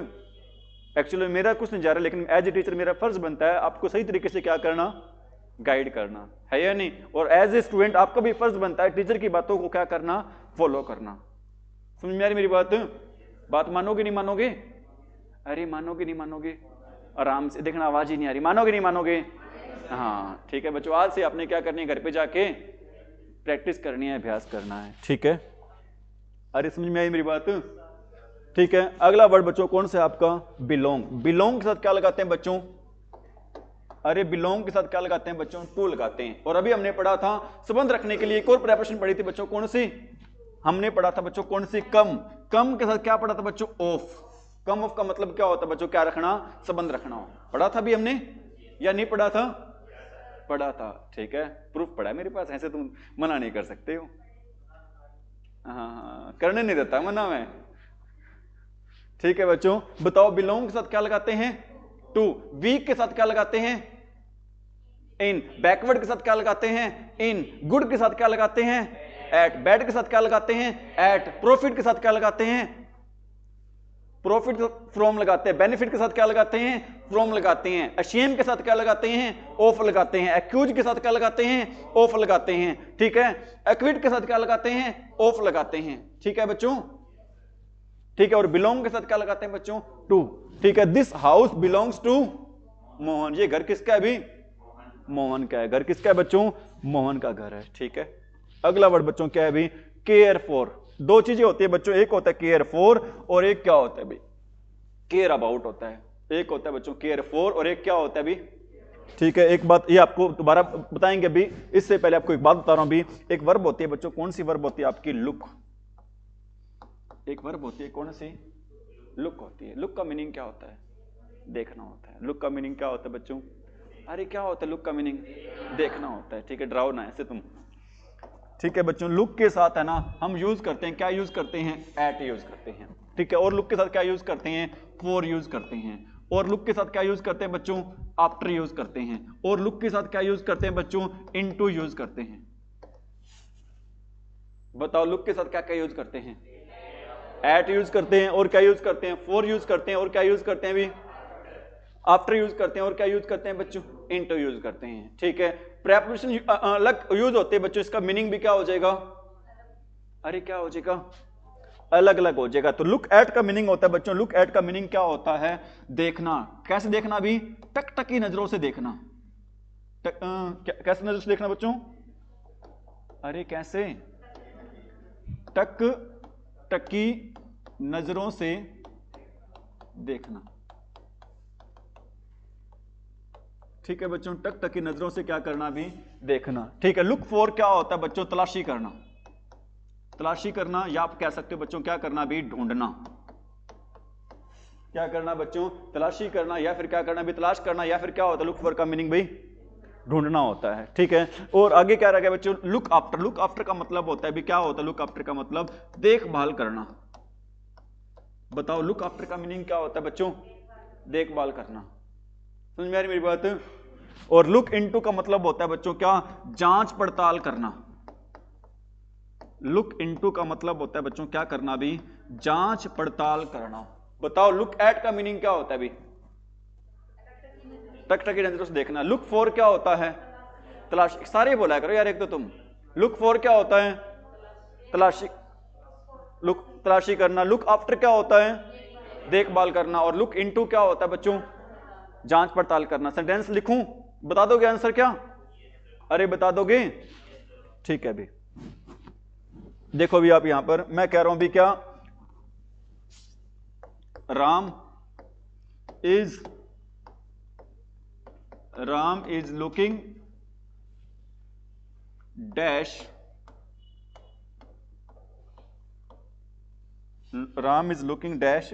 एक्चुअली मेरा कुछ नहीं जा रहा, लेकिन एज ए टीचर मेरा फर्ज बनता है आपको सही तरीके से क्या करना? गाइड करना है या नहीं? और एज ए स्टूडेंट आपका भी फर्ज बनता है टीचर की बातों को क्या करना? फॉलो करना। समझ में आ रही मेरी बात मानोगे नहीं मानोगे? अरे मानोगे नहीं मानोगे? आराम से देखना, आवाज ही नहीं आ रही। मानोगे नहीं मानोगे? हाँ ठीक है बच्चों, आज से आपने क्या करनी है? घर पे जाके प्रैक्टिस करनी है, अभ्यास करना है। ठीक है, अरे समझ में आई मेरी बात? ठीक है, अगला वर्ड बच्चों कौन सा आपका? बिलोंग। बिलोंग के साथ क्या लगाते हैं बच्चों? अरे बिलोंग के साथ क्या लगाते हैं बच्चों? टू लगाते हैं। और अभी हमने पढ़ा था संबंध रखने के लिए एक और प्रिपरेशन पढ़ी थी बच्चों, कौन सी? हमने पढ़ा था बच्चों, कौन सी? कम। कम के साथ क्या पढ़ा था बच्चों? ऑफ। कम ऑफ का मतलब क्या होता है बच्चों? क्या रखना? संबंध रखना। पढ़ा था भी हमने या नहीं पढ़ा था? पढ़ा था। ठीक है, प्रूफ पढ़ा है मेरे पास, ऐसे तुम मना नहीं कर सकते हो। हाँ, करने नहीं देता मना मैं। ठीक है बच्चों, बताओ बिलोंग के साथ क्या लगाते हैं? टू। वीक के साथ क्या लगाते हैं? इन। बैकवर्ड के साथ क्या लगाते हैं? इन। गुड के साथ क्या लगाते हैं? एट। बैड के साथ क्या लगाते हैं? एट। प्रॉफिट के साथ क्या लगाते हैं? प्रॉफिट फ्रॉम लगाते हैं। बेनिफिट के साथ क्या लगाते हैं? फ्रॉम लगाते हैं। अशेम के साथ क्या लगाते हैं? ऑफ लगाते हैं। एक्यूज के साथ क्या लगाते हैं? ऑफ लगाते हैं। ठीक है, एक्विट के साथ क्या लगाते हैं? ऑफ लगाते हैं। ठीक है बच्चों, ठीक है। और बिलोंग के साथ क्या लगाते हैं बच्चों? टू। ठीक है, this house belongs to Mohan. ये घर किसका है? अभी मोहन का है। घर किसका है बच्चों? मोहन का घर है। ठीक है, अगला वर्ड बच्चों क्या है? अभी केयर फॉर। दो चीजें होती है बच्चों, एक होता है केयर फॉर और एक क्या होता है भाई? केयर अबाउट होता है। एक होता है बच्चों केयर फॉर और एक क्या होता है अभी? ठीक है, एक बात ये आपको दोबारा बताएंगे अभी, इससे पहले आपको एक बात बता रहा हूं अभी। एक वर्ब होती है बच्चों, कौन सी वर्ब होती है आपकी? लुक। एक वर्ब होती है, कौन सी? लुक होती है। लुक का मीनिंग क्या होता है? देखना होता है। लुक का मीनिंग क्या होता है बच्चों? अरे क्या होता है लुक का मीनिंग? देखना होता है। ठीक है, डराओ ना ऐसे तुम। ठीक है बच्चों, लुक के साथ है ना हम यूज करते हैं, क्या यूज करते हैं? एट यूज करते हैं। ठीक है, और लुक के साथ क्या यूज करते हैं? फॉर यूज करते हैं। और लुक के साथ क्या यूज करते हैं बच्चों? आफ्टर यूज करते हैं। और लुक के साथ क्या यूज करते हैं बच्चों? इनटू यूज करते हैं। बताओ लुक के साथ क्या क्या यूज करते हैं? एट यूज करते हैं। और क्या यूज करते हैं? फॉर यूज करते हैं। और क्या यूज करते हैं अभी? आफ्टर यूज करते हैं। और क्या यूज करते हैं बच्चों? इनटू यूज करते हैं। ठीक है, प्रेपोजिशन अलग यूज होते हैं बच्चों, इसका मीनिंग भी क्या हो जाएगा? अरे क्या हो जाएगा? अलग अलग हो जाएगा। तो लुक एट का मीनिंग होता है बच्चों, लुक एट का मीनिंग क्या होता है? देखना। कैसे देखना? भी टकटकी नजरों से देखना। कैसे नजरों से देखना बच्चों? अरे कैसे? टक टकी नजरों से देखना। ठीक है बच्चों, टक टकी नजरों से क्या करना? भी देखना। ठीक है, लुक फॉर क्या होता है बच्चों? तलाशी करना। तलाशी करना, या आप कह सकते हो बच्चों क्या करना? भी ढूंढना। क्या करना बच्चों? तलाशी करना, या फिर क्या करना? भी तलाश करना। या फिर क्या होता है लुक फॉर का मीनिंग? भाई ढूंढना होता है। ठीक है, और आगे क्या रह गया बच्चों? Look after. लुक आफ्टर का मतलब होता है भी क्या होता है? लुक आफ्टर का मतलब देखभाल करना। बताओ लुक आफ्टर का मीनिंग क्या होता है बच्चों? देखभाल करना। समझ में आ रही मेरी बात? और लुक इनटू का मतलब होता है बच्चों क्या? जांच पड़ताल करना। लुक इनटू का मतलब होता है बच्चों क्या करना भी, जांच पड़ताल करना। बताओ लुक एट का मीनिंग क्या होता है भी, टकटकी नजरों से देखना। लुक फॉर क्या होता है, तलाशी। सारे बोला करो यार, एक तो तुम। लुक फॉर क्या होता है, तलाशी, लुक तलाशी करना। लुक आफ्टर क्या होता है, देखभाल करना। और लुक इनटू क्या होता है बच्चों, जांच पड़ताल करना। सेंटेंस लिखूं, बता दोगे आंसर क्या, अरे बता दोगे, ठीक है भी। देखो भी आप यहां पर मैं कह रहा हूं भी क्या, Ram is looking dash, Ram is looking dash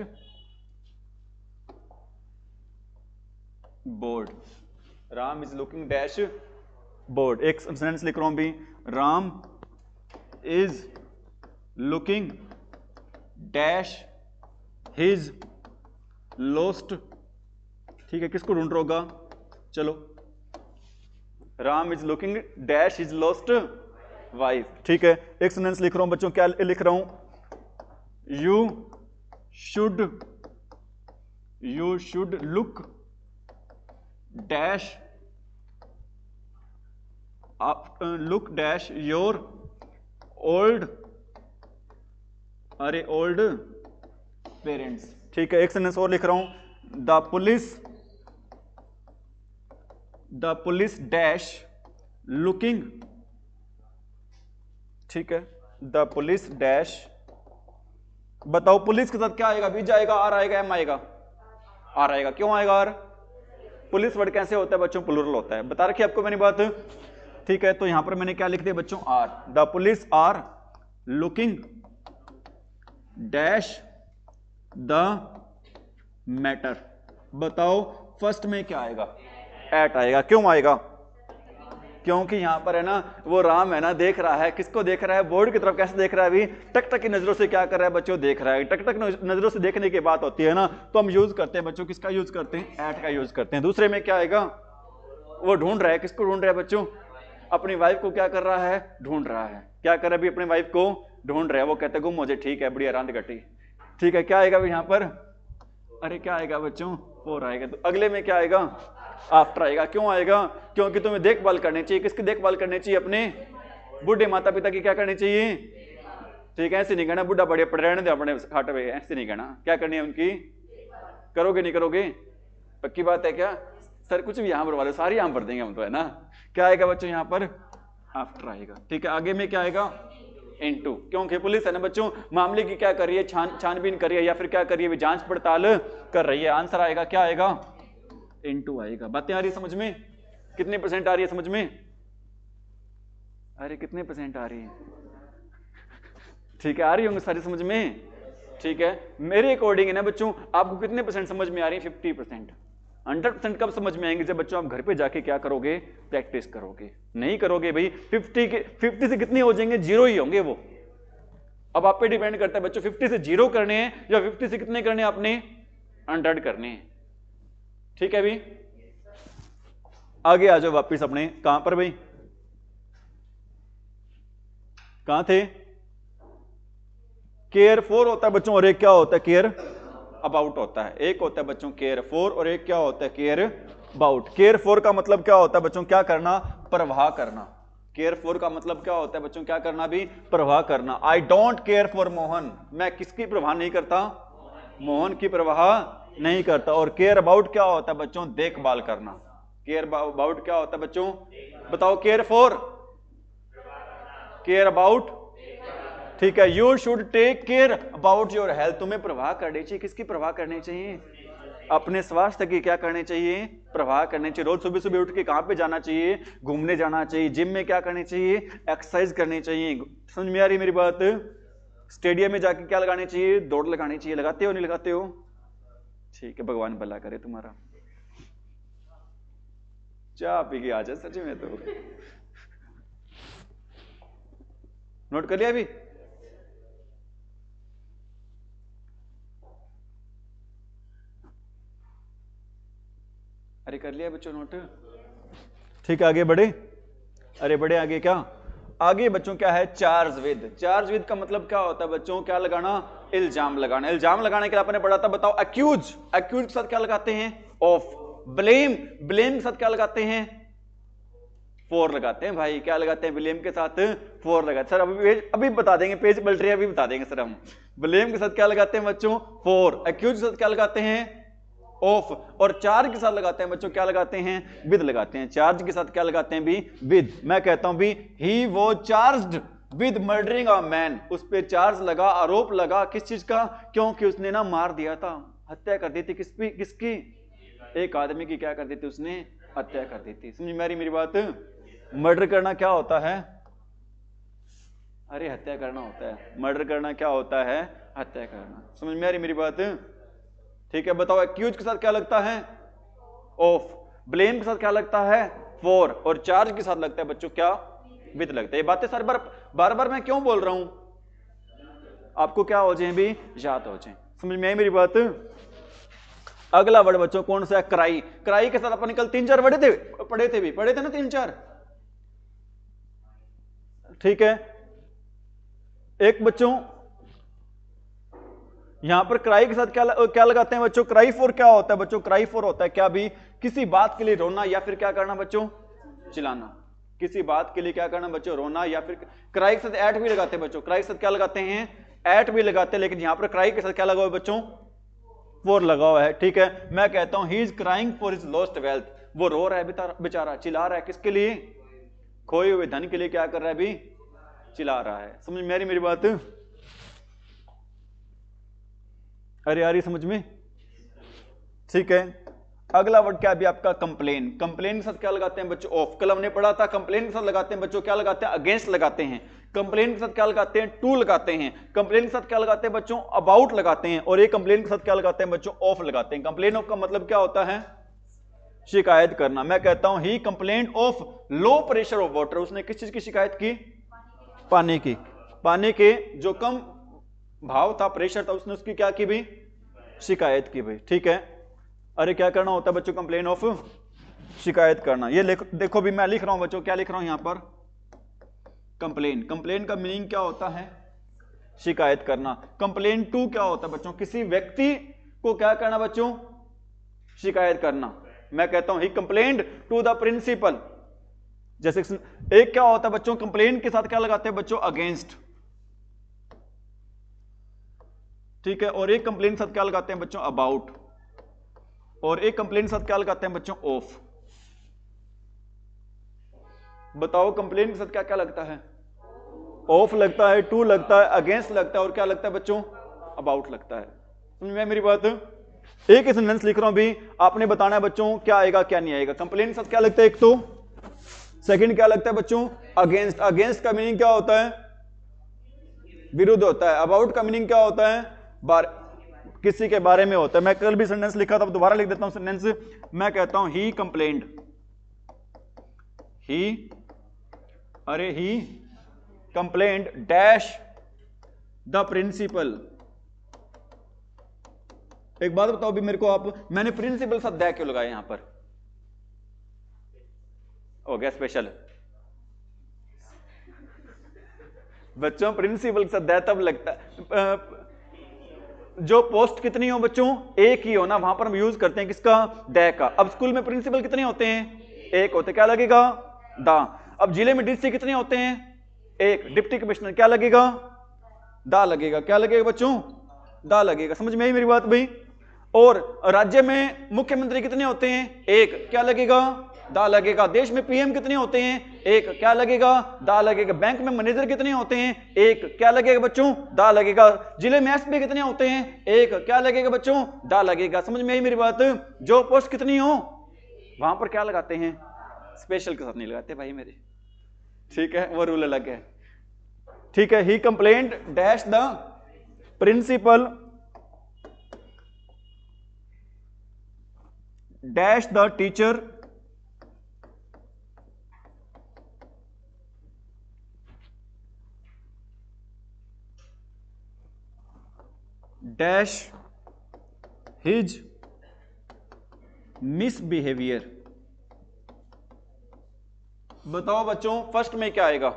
board, Ram is looking dash board. एक सेंटेंस लिख रहा हूं भी, Ram is looking dash his lost, ठीक है, किसको ढूंढ रहा होगा, चलो, Ram is looking dash his lost wife, ठीक है। एक सेंटेंस लिख रहा हूं बच्चों, क्या लिख रहा हूं, you should look dash look dash your old, अरे ओल्ड पेरेंट्स, ठीक है। एक सेंटेंस और लिख रहा हूं, द पुलिस डैश लुकिंग, ठीक है, द पुलिस डैश, बताओ पुलिस के साथ क्या आएगा, बीच आएगा, आर आएगा, एम आएगा, आर आएगा। क्यों आएगा आर, पुलिस वर्ड कैसे होता है बच्चों, प्लूरल होता है, बता रखी आपको मैंने बात, ठीक है। तो यहां पर मैंने क्या लिख दिया बच्चों, are, the police are looking dash the matter. बताओ फर्स्ट में क्या आएगा, एट आएगा। क्यों आएगा, क्योंकि यहां पर है ना वो राम है ना, देख रहा है, किसको देख रहा है, बोर्ड की तरफ। कैसे देख रहा है अभी, टकटक की नजरों से क्या कर रहा है बच्चों, देख रहा है। टकटक नजरों से देखने की बात होती है ना, तो हम यूज करते हैं बच्चों, किसका यूज करते हैं, एट का यूज करते हैं। दूसरे में क्या आएगा, वो ढूंढ रहा है, किसको ढूंढ रहा है बच्चों, अपनी वाइफ को क्या कर रहा है, ढूंढ रहा है। क्या कर रहा है अभी, अपनी वाइफ को ढूंढ रहा है। वो कहते गुम मुझे, ठीक है, बढ़िया रांद गटी, ठीक है। क्या आएगा यहां पर, अरे क्या आएगा बच्चों, फोर आएगा। तो अगले में क्या आएगा, आफ्टर आएगा। क्यों आएगा, क्योंकि तुम्हें देखभाल करनी चाहिए, किसकी देखभाल करनी चाहिए, अपने बूढ़े माता पिता की क्या करनी चाहिए, ठीक है। ऐसे नहीं कहना बुढ़ा बड़े पड़े रहने दे अपने खाट पे, ऐसे नहीं कहना। क्या करनी है उनकी, करोगे नहीं करोगे, पक्की बात है क्या, सर कुछ भी यहां पर वाले सारी यहां भर देंगे हम तो, है ना। क्या आएगा बच्चों यहां पर, आफ्टर आएगा, ठीक है। आगे में क्या आएगा, इनटू, क्योंकि पुलिस है ना बच्चों, मामले की क्या कर रही है, छानबीन कर रही है, या फिर क्या कर रही है, जांच पड़ताल कर रही है। आंसर आएगा क्या आएगा, इनटू आएगा। बातें आ रही है समझ में, कितने परसेंट आ रही है समझ में, अरे कितने परसेंट आ रही है, ठीक है, आ रही होंगे सारी समझ में, ठीक है। मेरे अकॉर्डिंग है ना बच्चों, आपको कितने परसेंट समझ में आ रही है, 50%। 100% कब समझ में आएंगे, जब बच्चों आप घर पे जाके क्या करोगे, प्रैक्टिस करोगे। नहीं करोगे भाई 50 से कितने हो जाएंगे, 0 ही होंगे वो। अब आप पे डिपेंड करता है बच्चों, 50 से 0 करने हैं या 50 से कितने करने हैं आपने, 100 करने हैं, ठीक है भाई। आगे आ जाओ वापिस अपने, कहां पर भाई, कहां थे, केयर फॉर होता है बच्चों, और एक क्या होता है, केयर अबाउट होता है। एक होता है बच्चों केयर फॉर, और एक क्या होता है, केयर अबाउट। केयर फॉर का मतलब क्या होता है बच्चों, क्या करना, परवाह करना। केयर फॉर का मतलब क्या होता है बच्चों, क्या करना भी, परवाह करना। I don't care for Mohan, मैं किसकी परवाह नहीं करता, मोहन की परवाह नहीं करता। और केयर अबाउट क्या होता है बच्चों, देखभाल करना। केयर अबाउट क्या होता है बच्चों, बताओ, केयर फॉर, केयर अबाउट, ठीक है। You should take care about your health, तुम्हें प्रवाह करनी चाहिए, किसकी प्रवाह करनी चाहिए, अपने स्वास्थ्य की क्या करनी चाहिए, प्रवाह करनी चाहिए। रोज सुबह सुबह उठ के कहां पे जाना चाहिए, घूमने जाना चाहिए। जिम में क्या करनी चाहिए, एक्सरसाइज करनी चाहिए। समझ में आ रही मेरी बात, स्टेडियम में जाके क्या लगानी चाहिए, दौड़ लगानी चाहिए। लगाते हो नहीं लगाते हो, ठीक है, भगवान भला करे तुम्हारा। चाह पी के आ जाए सच में, तो नोट कर लिया अभी, अरे कर लिया बच्चों नोट, ठीक है। आगे बढ़े, अरे बढ़े आगे, क्या आगे बच्चों क्या है, चार्ज विद। चार्ज विद का मतलब क्या होता है बच्चों, क्या लगाना, इल्जाम लगाना। इल्जाम लगाने के लिए आपने पढ़ा था, बताओ, अक्यूज। अक्यूज के साथ क्या लगाते हैं, ऑफ। ब्लेम, ब्लेम के साथ क्या लगाते हैं, फॉर लगाते हैं भाई। क्या लगाते हैं, ब्लेम के साथ फॉर लगाते हैं। सर अभी बता देंगे, पेज पलट रही है, अभी बता देंगे सर हम। ब्लेम के साथ क्या लगाते हैं बच्चों, फॉर। अक्यूज के साथ क्या लगाते हैं, ऑफ। और चार्ज के साथ लगाते हैं बच्चों, क्या लगाते हैं, विद लगाते हैं। चार्ज के साथ क्या लगाते हैं भी, विद। मैं कहता हूं भी, ही वो charged with murdering a man. उस पर चार्ज लगा, आरोप लगा, किस चीज का, क्योंकि उसने ना मार दिया था, हत्या कर दी थी। किसकी, एक आदमी की क्या कर दी थी उसने, हत्या कर दी थी। समझ में आ रही मेरी बात। मर्डर करना क्या होता है, अरे हत्या करना होता है। मर्डर करना क्या होता है, हत्या करना। समझ में आ रही मेरी बात, ठीक है। बताओ, एक्यूज के साथ क्या लगता है, ऑफ। ब्लेम के साथ क्या लगता है, फॉर। और चार्ज के साथ लगता है बच्चों क्या, विद लगता है। ये बातें बार बार मैं क्यों बोल रहा हूं, आपको क्या हो जाए भी, याद हो जाए। समझ में आई मेरी बात। अगला वर्ड बच्चों कौन सा है, क्राई। क्राई के साथ अपन कल 3-4 वर्ड पढ़े थे ना 3-4, ठीक है। एक बच्चों यहां पर क्राई के साथ क्या लगाते हैं बच्चों, क्राई फॉर क्या होता है बच्चों, क्राई फॉर होता है क्या भी, किसी बात के लिए रोना या फिर क्या करना बच्चों, चिल्लाना। किसी बात के लिए क्या करना बच्चों, रोना या फिर। क्राई के साथ एट भी लगाते हैं बच्चों, क्राई के साथ क्या लगाते हैं, एट भी लगाते हैं। लेकिन यहां पर क्राई के साथ क्या लगा हुआ है बच्चों, फॉर लगा हुआ है, ठीक है। मैं कहता हूं he is crying for his lost wealth. वो रो रहा है बेचारा, चिल्ला रहा है, किसके लिए, खोए हुए धन के लिए क्या कर रहा है भी, चिल्ला रहा है। समझ में आ रही मेरी बात, अरे यार ये समझ में, ठीक है। अगला वर्ड क्या है भी आपका, कंप्लेन। कंप्लेन के साथ क्या लगाते हैं बच्चों, ऑफ। कल हमने पढ़ा था, कंप्लेन के साथ लगाते हैं बच्चों, क्या लगाते हैं, अगेंस्ट लगाते हैं। कंप्लेन के साथ क्या लगाते हैं, टू लगाते हैं। कंप्लेन के साथ क्या लगाते हैं बच्चों, अबाउट लगाते हैं। और एक कंप्लेन के साथ क्या लगाते हैं बच्चों, ऑफ लगाते हैं। कंप्लेन ऑफ का मतलब क्या होता है, शिकायत करना। मैं कहता हूं he complain of low pressure of water. उसने किस चीज की शिकायत की, पानी की। पानी के जो कम भाव था, प्रेशर था, उसने उसकी क्या की भी, शिकायत की भाई, ठीक है। अरे क्या करना होता है बच्चों, कंप्लेन ऑफ, शिकायत करना। ये देखो भी मैं लिख रहा हूं बच्चों, क्या लिख रहा हूं यहां पर, कंप्लेन। कंप्लेन का मीनिंग क्या होता है, शिकायत करना। कंप्लेन टू क्या होता है बच्चों, किसी व्यक्ति को क्या करना बच्चों, शिकायत करना। मैं कहता हूं he complained to the principal. जैसे एक क्या होता है बच्चों, कंप्लेन के साथ क्या लगाते हैं बच्चों, अगेंस्ट, ठीक है। और एक कंप्लेन के साथ क्या लगाते हैं बच्चों, अबाउट। और एक कंप्लेन के साथ क्या लगाते हैं बच्चों, ऑफ। बताओ कंप्लेन के साथ क्या क्या लगता है, ऑफ लगता है, टू लगता है, अगेंस्ट लगता है, और क्या लगता है बच्चों, अबाउट लगता है। समझ में मेरी बात। एक सेंटेंस लिख रहा हूं भी, आपने बताना है बच्चों क्या आएगा क्या नहीं आएगा। कंप्लेन के साथ क्या लगता है, एक तो। सेकंड क्या लगता है बच्चों, अगेंस्ट। अगेंस्ट का मीनिंग क्या होता है, विरुद्ध होता है। अबाउट का मीनिंग क्या होता है, किसी के बारे में होता है। मैं कल भी सेंटेंस लिखा था, दोबारा लिख देता हूं सेंटेंस। मैं कहता हूं he complained, he complained dash the principal. एक बात बताओ भी मेरे को आप, मैंने प्रिंसिपल शब्द दै क्यों लगाया यहां पर, हो गया स्पेशल। बच्चों प्रिंसिपल शब्द दै तब लगता है, जो पोस्ट कितनी हो बच्चों, एक ही हो ना, वहां पर हम यूज करते हैं किसका, दै का। अब स्कूल में प्रिंसिपल कितने होते हैं, एक होते, क्या लगेगा, दा। अब जिले में डीसी कितने होते हैं, एक। डिप्टी कमिश्नर क्या लगेगा, दा लगेगा। क्या लगेगा बच्चों, दा लगेगा। समझ में आई मेरी बात भाई। और राज्य में मुख्यमंत्री कितने होते हैं, एक। क्या लगेगा, दा लगेगा। देश में पीएम कितने होते हैं, एक। क्या लगेगा, दा लगेगा। बैंक में मैनेजर कितने होते हैं, एक। क्या लगेगा बच्चों, दा लगेगा। जिले में एसपी कितने होते हैं, एक। क्या लगेगा बच्चों, दा लगेगा। समझ में आई मेरी बात। जो पोस्ट कितनी हो वहां पर क्या लगाते हैं, स्पेशल के साथ नहीं लगाते भाई मेरे, ठीक है, वो रूल अलग है, ठीक है। He complaint dash the principal dash the teacher dash his misbehaviour. बताओ बच्चों फर्स्ट में क्या आएगा,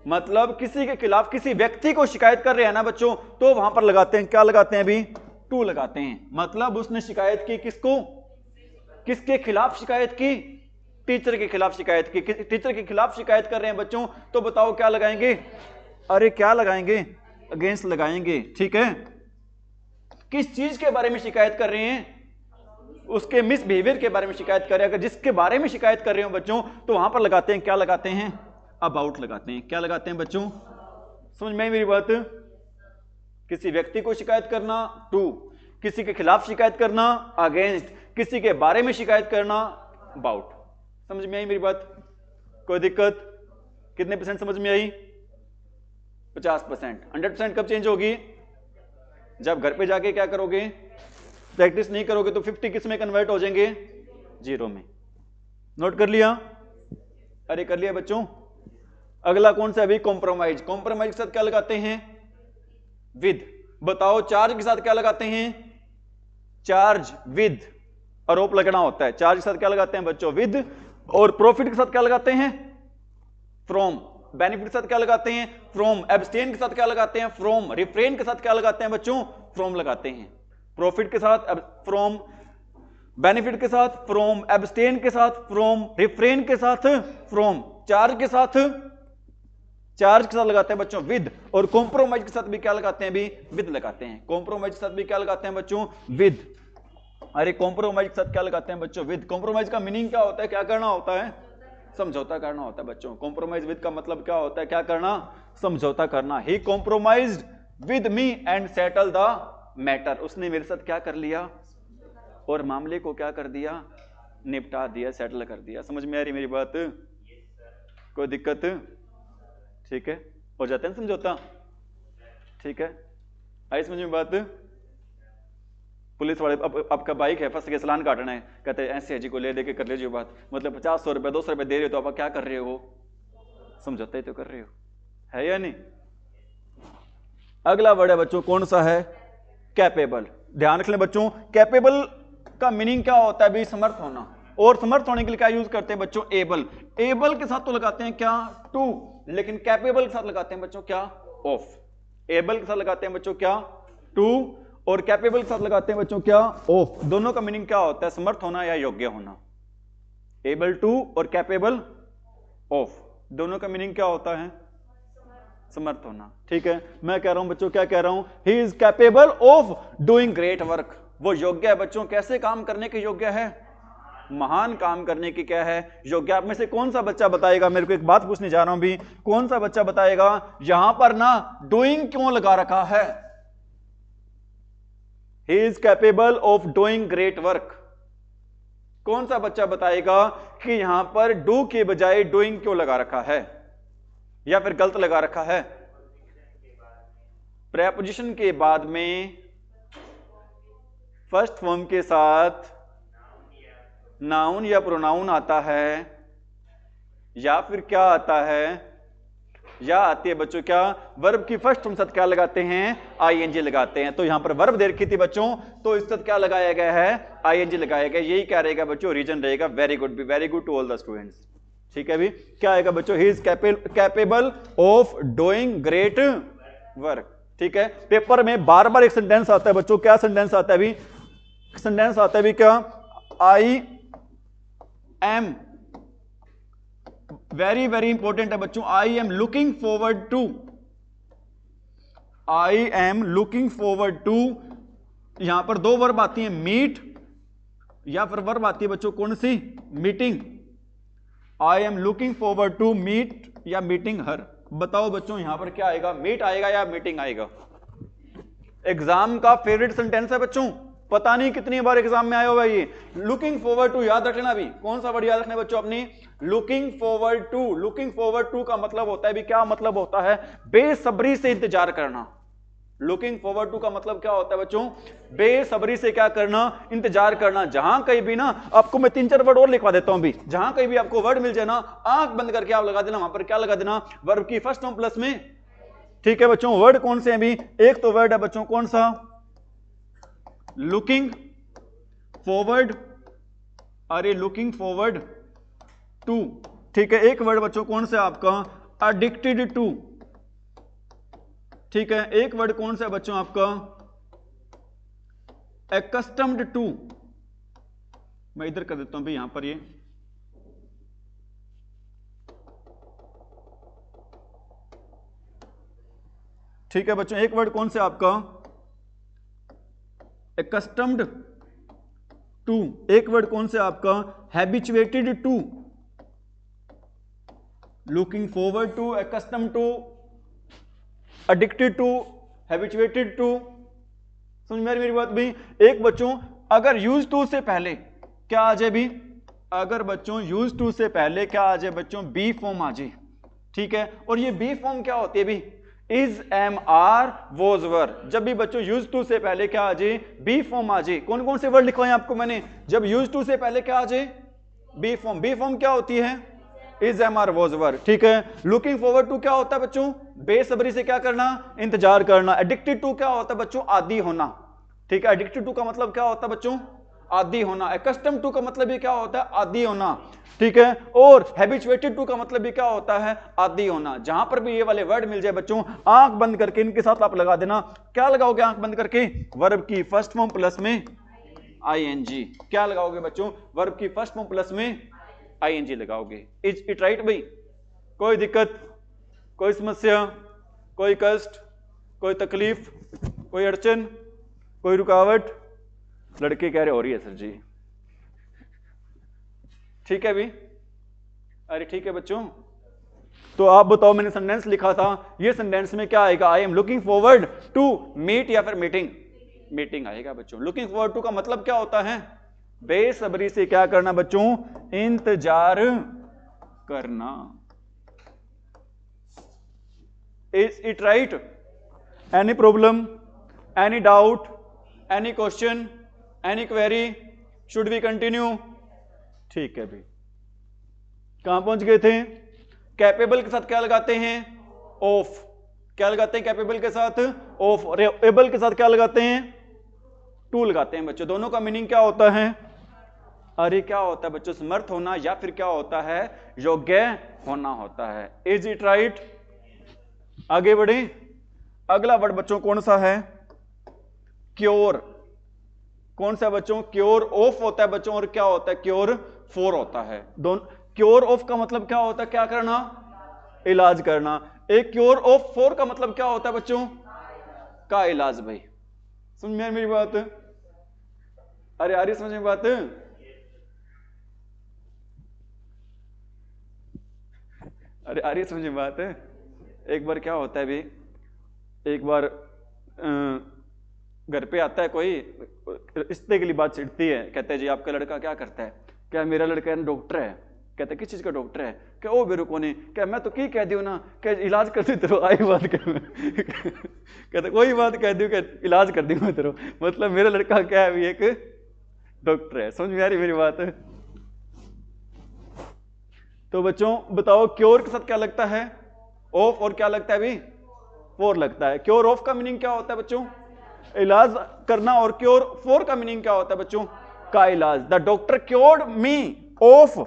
मतलब किसी के खिलाफ किसी व्यक्ति को शिकायत कर रहे हैं ना बच्चों, तो वहां पर लगाते हैं, क्या लगाते हैं अभी, टू लगाते हैं। मतलब उसने शिकायत की किसको, किसके खिलाफ शिकायत की, टीचर के खिलाफ शिकायत की। टीचर के खिलाफ शिकायत कर रहे हैं बच्चों, तो बताओ क्या लगाएंगे, अरे क्या लगाएंगे, अगेंस्ट लगाएंगे। ठीक है, किस चीज के बारे में शिकायत कर रहे हैं, उसके मिसबिहेवियर के बारे में शिकायत कर रहे हैं। अगर जिसके बारे में शिकायत कर रहे हो बच्चों, तो वहां पर लगाते हैं, क्या लगाते हैं, अबाउट लगाते हैं। क्या लगाते हैं बच्चों, समझ में आई मेरी बात। किसी व्यक्ति को शिकायत करना टू, किसी के खिलाफ शिकायत करना अगेंस्ट, किसी के बारे में शिकायत करना अबाउट। समझ में आई मेरी बात, कोई दिक्कत, कितने परसेंट समझ में आई, 50%। 100% कब चेंज होगी, जब घर पे जाके क्या करोगे, प्रैक्टिस नहीं करोगे तो 50 किस में कन्वर्ट हो जाएंगे, 0 में। नोट कर लिया, अरे कर लिया बच्चों। अगला कौन सा अभी, कॉम्प्रोमाइज। कॉम्प्रोमाइज के साथ क्या लगाते हैं, विद। बताओ चार्ज के साथ क्या लगाते हैं, चार्ज विद, आरोप लगना होता है। चार्ज के साथ क्या लगाते हैं बच्चों, विद। और प्रॉफिट के साथ क्या लगाते हैं, फ्रॉम। बेनिफिट के साथ क्या लगाते हैं, फ्रॉम। एब्सटेन के साथ क्या लगाते हैं, फ्रॉम। रिफ्रेन के साथ क्या लगाते हैं बच्चों, फ्रॉम लगाते हैं। प्रॉफिट के साथ फ्रॉम, बेनिफिट के साथ फ्रॉम, एब्सटेन के साथ फ्रॉम, रिफ्रेन के साथ फ्रॉम, चार्ज के साथ लगाते हैं बच्चों विद। और कॉम्प्रोमाइज के साथ भी क्या लगाते हैं, अभी विद लगाते हैं। कॉम्प्रोमाइज के साथ भी क्या लगाते हैं बच्चों, विद। अरे कॉम्प्रोमाइज के साथ क्या लगाते हैं बच्चों, विद। कॉम्प्रोमाइज का मीनिंग क्या होता है, क्या करना होता है, समझौता करना होता है बच्चों। कॉम्प्रोमाइज विद का मतलब क्या होता है, क्या करना, समझौता करना। He compromised with me and settle the matter. उसने मेरे साथ क्या कर लिया, और मामले को क्या कर दिया, निपटा दिया, सेटल कर दिया। समझ में आ रही मेरी बात, कोई दिक्कत, ठीक है, हो जाता है समझौता। ठीक है, आई समझ में बात। पुलिस वाले, अब आपका बाइक है, फंस के चालान काटना है, कहते हैं ऐसे जी को ले दे के कर लीजिए बात। मतलब 50-100 रुपए 200 रुपए दे रहे हो, तो आप क्या कर रहे हो, समझौता ही तो कर रहे हो, है या नहीं। अगला वर्ड है बच्चों, कौन सा है, कैपेबल। ध्यान रख लें बच्चों, कैपेबल का मीनिंग क्या होता है भी, समर्थ होना। और समर्थ होने के लिए क्या यूज करते हैं बच्चों, एबल। एबल के साथ तो लगाते हैं क्या, टू, लेकिन कैपेबल के साथ लगाते हैं बच्चों क्या, ऑफ। एबल के साथ लगाते हैं बच्चों क्या, टू, और कैपेबल के साथ लगाते हैं बच्चों क्या, ऑफ। दोनों का मीनिंग क्या होता है, समर्थ होना या योग्य होना। एबल टू और कैपेबल ऑफ, दोनों का मीनिंग क्या होता है, समर्थ होना। ठीक है, मैं कह रहा हूं बच्चों, क्या कह रहा हूं, ही is capable of doing great work. वो योग्य है बच्चों, कैसे काम करने के योग्य है, महान काम करने की क्या है, योग्य। आप में से कौन सा बच्चा बताएगा, मेरे को एक बात पूछने जा रहा हूं भी, कौन सा बच्चा बताएगा यहां पर ना डूइंग क्यों लगा रखा है, ही is capable of doing great work. कौन सा बच्चा बताएगा कि यहां पर डू के बजाय डूइंग क्यों लगा रखा है, या फिर गलत लगा रखा है। प्रेपोजिशन के बाद में फर्स्ट फॉर्म के साथ नाउन या प्रोनाउन आता है, या फिर क्या आता है, या आती है बच्चों क्या, वर्ब की फर्स्ट फॉर्म साथ क्या लगाते हैं, आईएनजी लगाते हैं। तो यहां पर वर्ब दे रखी थी बच्चों, तो इस साथ क्या लगाया गया है, आईएनजी लगाया गया। यही क्या रहेगा बच्चों, रीजन रहेगा। Very good, B very good to all the students. ठीक है, भी क्या आएगा बच्चों, he is capable of doing great work. ठीक है, पेपर में बार बार एक सेंटेंस आता है बच्चों, क्या सेंटेंस आता है अभी, सेंटेंस आता है भी क्या, I am, very very important है बच्चों, I am looking forward to, I am looking forward to. यहां पर दो वर्ब आती हैं, मीट, या फिर वर्ब आती है बच्चों कौन सी, meeting. I am looking forward to meet या मीटिंग हर। बताओ बच्चों यहां पर क्या आएगा, मीट आएगा या मीटिंग आएगा। एग्जाम का फेवरेट सेंटेंस है बच्चों, पता नहीं कितनी बार एग्जाम में आया होगा ये। लुकिंग फॉरवर्ड टू याद रख लेना भी, कौन सा वर्ड याद रखना बच्चों अपनी, looking forward to. Looking forward to का मतलब होता है भी, क्या मतलब होता है, बेसब्री से इंतजार करना। लुकिंग फॉरवर्ड टू का मतलब क्या होता है बच्चों, बेसब्री से क्या करना, इंतजार करना। जहां कहीं भी ना, आपको मैं 3-4 वर्ड और लिखवा देता हूं भी, जहां कहीं भी आपको वर्ड मिल जाए ना, आंख बंद करके आप लगा देना, वहां पर क्या लगा देना, वर्ब की फर्स्ट फॉर्म प्लस में। ठीक है बच्चों, वर्ड कौन से हैं भी, एक तो वर्ड है बच्चों कौन सा, लुकिंग फॉरवर्ड, अरे लुकिंग फॉरवर्ड टू। ठीक है, एक वर्ड बच्चों कौन सा आपका, एडिक्टेड टू, ठीक है। एक वर्ड कौन सा है बच्चों आपका, एक्स्टम्ड टू। मैं इधर कर देता हूं भाई, यहां पर ये ठीक है बच्चों। एक वर्ड कौन सा आपका, एक्स्टम्ड टू। एक वर्ड कौन सा आपका, habituated to, looking forward to, accustomed to, addicted to, habituated to. समझ में मेरी बात भी। एक बच्चों अगर यूज टू से पहले क्या आ जाए भी, अगर बच्चों यूज टू से पहले क्या आ जाए बच्चों, बी फॉर्म आ जाए, ठीक है। और ये बी फॉर्म क्या होती है भी, इज, एम, आर, वॉज, वर। जब भी बच्चों यूज टू से पहले क्या आ जाए, बी फॉर्म आ जाए। कौन कौन से वर्ड लिखवाए आपको मैंने, जब यूज टू से पहले क्या आ जाए, बी फॉर्म। बी फॉर्म क्या होती है, इज, एम, आर, वॉज, वर, ठीक है। लुकिंग फॉरवर्ड टू क्या होता है बच्चों, बेसब्री से क्या करना, इंतजार करना। एडिक्टेड टू क्या होता है बच्चों, आदी होना, ठीक है। एडिक्टेड टू का मतलब क्या होता है बच्चों, आदी होना। एक्स्टम्ड टू का मतलब ये क्या होता है, आदी होना, ठीक है। और हैबिचुएटेड टू का मतलब भी क्या होता है, आदी होना। जहां पर भी ये वाले वर्ड मिल जाए बच्चों, आंख बंद करके इनके साथ आप लगा देना। क्या लगाओगे आंख बंद करके, वर्ब की फर्स्ट फॉर्म प्लस में आईएनजी। क्या लगाओगे बच्चों, वर्ब की फर्स्ट फॉर्म प्लस में आईएनजी लगाओगे। इज इट राइट भाई, कोई दिक्कत, कोई समस्या, कोई कष्ट, कोई तकलीफ, कोई अड़चन, कोई रुकावट। लड़के कह रहे हो रही है सर जी, ठीक है भी। अरे ठीक है बच्चों, तो आप बताओ, मैंने सेंटेंस लिखा था, ये सेंटेंस में क्या आएगा, I am looking forward to meet या फिर मीटिंग, मीटिंग आएगा बच्चों। लुकिंग फॉरवर्ड टू का मतलब क्या होता है, बेसब्री से क्या करना बच्चों, इंतजार करना। Is it right, any problem, any doubt, any question, any query, should we continue, ठीक है भाई। कहां पहुंच गए थे, कैपेबल के साथ क्या लगाते हैं, ऑफ। क्या लगाते हैं कैपेबल के साथ, ऑफ। और एबल के साथ क्या लगाते हैं, टू लगाते हैं बच्चों। दोनों का मीनिंग क्या होता है, अरे क्या होता है बच्चों, समर्थ होना या फिर क्या होता है, योग्य होना होता है। Is it right. आगे बढ़े, अगला वर्ड बच्चों कौन सा है, क्योर। कौन सा बच्चों, क्योर ऑफ होता है बच्चों, और क्या होता है, क्योर फॉर होता है। दोनों, क्योर ऑफ का मतलब क्या होता है, क्या करना, इलाज करना। एक क्योर ऑफ फॉर का मतलब क्या होता है बच्चों, का इलाज। भाई समझ में मेरी बात, अरे आ रही समझ में बात, अरे आ रही समझ में बात है। एक बार क्या होता है भी, एक बार घर पे आता है कोई, रिश्ते के लिए बात छिड़ती है, कहते हैं जी आपका लड़का क्या करता है, क्या मेरा लड़का डॉक्टर है। कहते किस चीज का डॉक्टर है, क्या ओ बेरो को नहीं, क्या मैं तो की कह दियो ना, क्या इलाज कर दी तेरो, आई बात कर कहते कोई बात कह दियो, क्या इलाज कर दी मैं तेरो, मतलब मेरा लड़का क्या है भी, एक डॉक्टर है। समझ में आ रही मेरी बात। तो बच्चों बताओ, क्योर के साथ क्या लगता है, ऑफ, और क्या लगता है भी, फॉर लगता है। क्योर ऑफ का मीनिंग क्या होता है बच्चों, इलाज करना। और क्योर फॉर का मीनिंग क्या होता है बच्चों, का इलाज। The doctor cured me of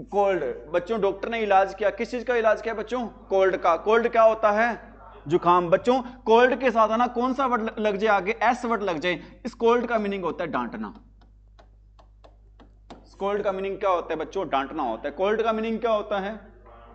cold. बच्चों डॉक्टर ने इलाज किया, किस चीज का इलाज किया बच्चों, कोल्ड का। कोल्ड क्या होता है, जुकाम। बच्चों कोल्ड के साथ है ना कौन सा वर्ड लग जाए आगे, एस वर्ड लग जाए, इस कोल्ड का मीनिंग होता है डांटना। कोल्ड का मीनिंग क्या होता है बच्चों, डांटना होता है। कोल्ड का मीनिंग क्या होता है,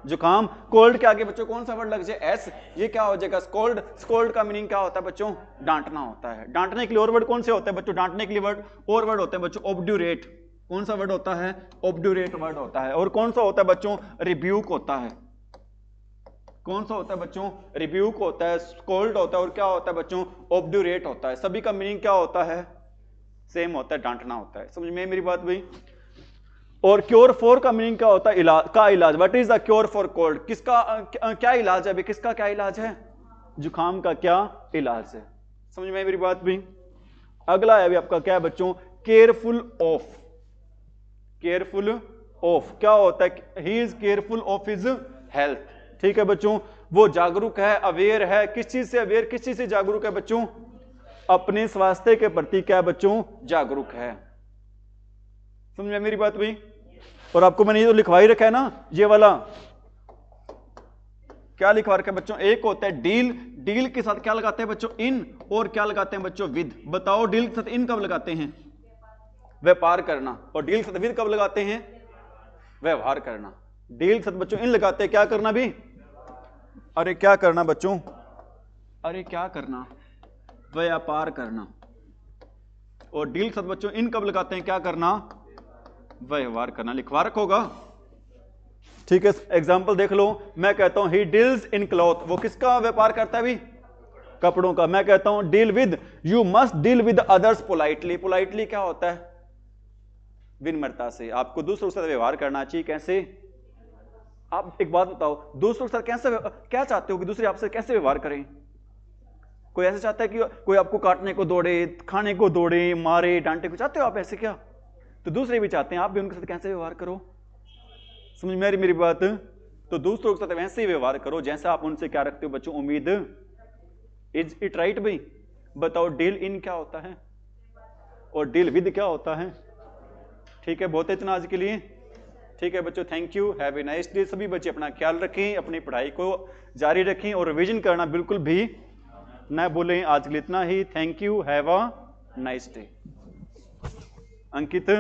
जुकाम। कोल्ड के आगे बच्चों कौन सा वर्ड लग जाए, एस, ये क्या हो जाएगा, स्कोल्ड। स्कोल्ड का मीनिंग क्या होता है बच्चों, डांटना होता है। डांटने के लिए और वर्ड कौन से होते हैं बच्चों, डांटने के लिए वर्ड और वर्ड होते हैं बच्चों, ऑब्ड्यूरेट। कौन सा वर्ड होता है, ऑब्ड्यूरेट वर्ड होता है। और कौन सा होता है बच्चों, रिब्यूक होता है। कौन सा होता है बच्चों, रिब्यूक होता है, स्कोल्ड होता है, और क्या होता है बच्चों, ऑब्ड्यूरेट होता है। सभी का मीनिंग क्या होता है, सेम होता है, डांटना होता है। समझ में मेरी बात भाई। और क्योर फॉर का मीनिंग क्या होता है, इलाज का इलाज। What is the cure for cold, किसका क्या इलाज है अभी, किसका क्या इलाज है, जुकाम का क्या इलाज है। समझ में मेरी बात भी। अगला है अभी आपका क्या है बच्चों, केयरफुल ऑफ। केयरफुल ऑफ क्या होता है, he is careful of his health. ठीक है बच्चों, वो जागरूक है, अवेयर है। किस चीज से अवेयर, किस चीज से जागरूक है बच्चों, अपने स्वास्थ्य के प्रति क्या बच्चों, जागरूक है। समझ में मेरी बात भी। और आपको मैंने ये तो लिखवा ही रखा है ना, ये वाला क्या लिखवा रखा है बच्चों? एक होता है डील, डील के साथ क्या लगाते हैं बच्चों? इन, और क्या लगाते हैं बच्चों? विद। बताओ डील के साथ इन कब लगाते हैं? व्यापार करना। और डील के साथ विद कब लगाते हैं? व्यवहार करना। डील के साथ बच्चों इन लगाते हैं, क्या करना भी? अरे क्या करना बच्चों? अरे क्या करना? व्यापार करना। और डील के साथ बच्चों इन कब लगाते हैं? क्या करना? व्यवहार करना। लिखवा रखोगा, ठीक है। एग्जाम्पल देख लो, मैं कहता हूं ही डील्स इन क्लॉथ, वो किसका व्यापार करता है भी? कपड़ों का। मैं कहता हूं deal with, you must deal with others politely. Politely क्या होता है? विनम्रता से। आपको दूसरों के साथ व्यवहार करना चाहिए। कैसे? आप एक बात बताओ, दूसरों के साथ कैसे, क्या चाहते हो कि दूसरे आपसे कैसे व्यवहार करें? कोई ऐसा चाहता है कि कोई आपको काटने को दौड़े, खाने को दौड़े, मारे, डांटे को? चाहते हो आप ऐसे? क्या तो दूसरे भी चाहते हैं, आप भी उनके साथ कैसे व्यवहार करो। समझ में मेरी बात? तो दूसरों के साथ वैसे ही व्यवहार करो जैसा आप उनसे क्या रखते हो बच्चों? उम्मीद। इज इट राइट भाई? बताओ डील इन क्या होता है और डील विद क्या होता है? ठीक है, बहुत इतना आज के लिए। ठीक है बच्चों, thank you, have a nice day. सभी बच्चे अपना ख्याल रखें, अपनी पढ़ाई को जारी रखें और रिवीजन करना बिल्कुल भी न भूलें। आज के लिए इतना ही। Thank you, have a nice day. Ankit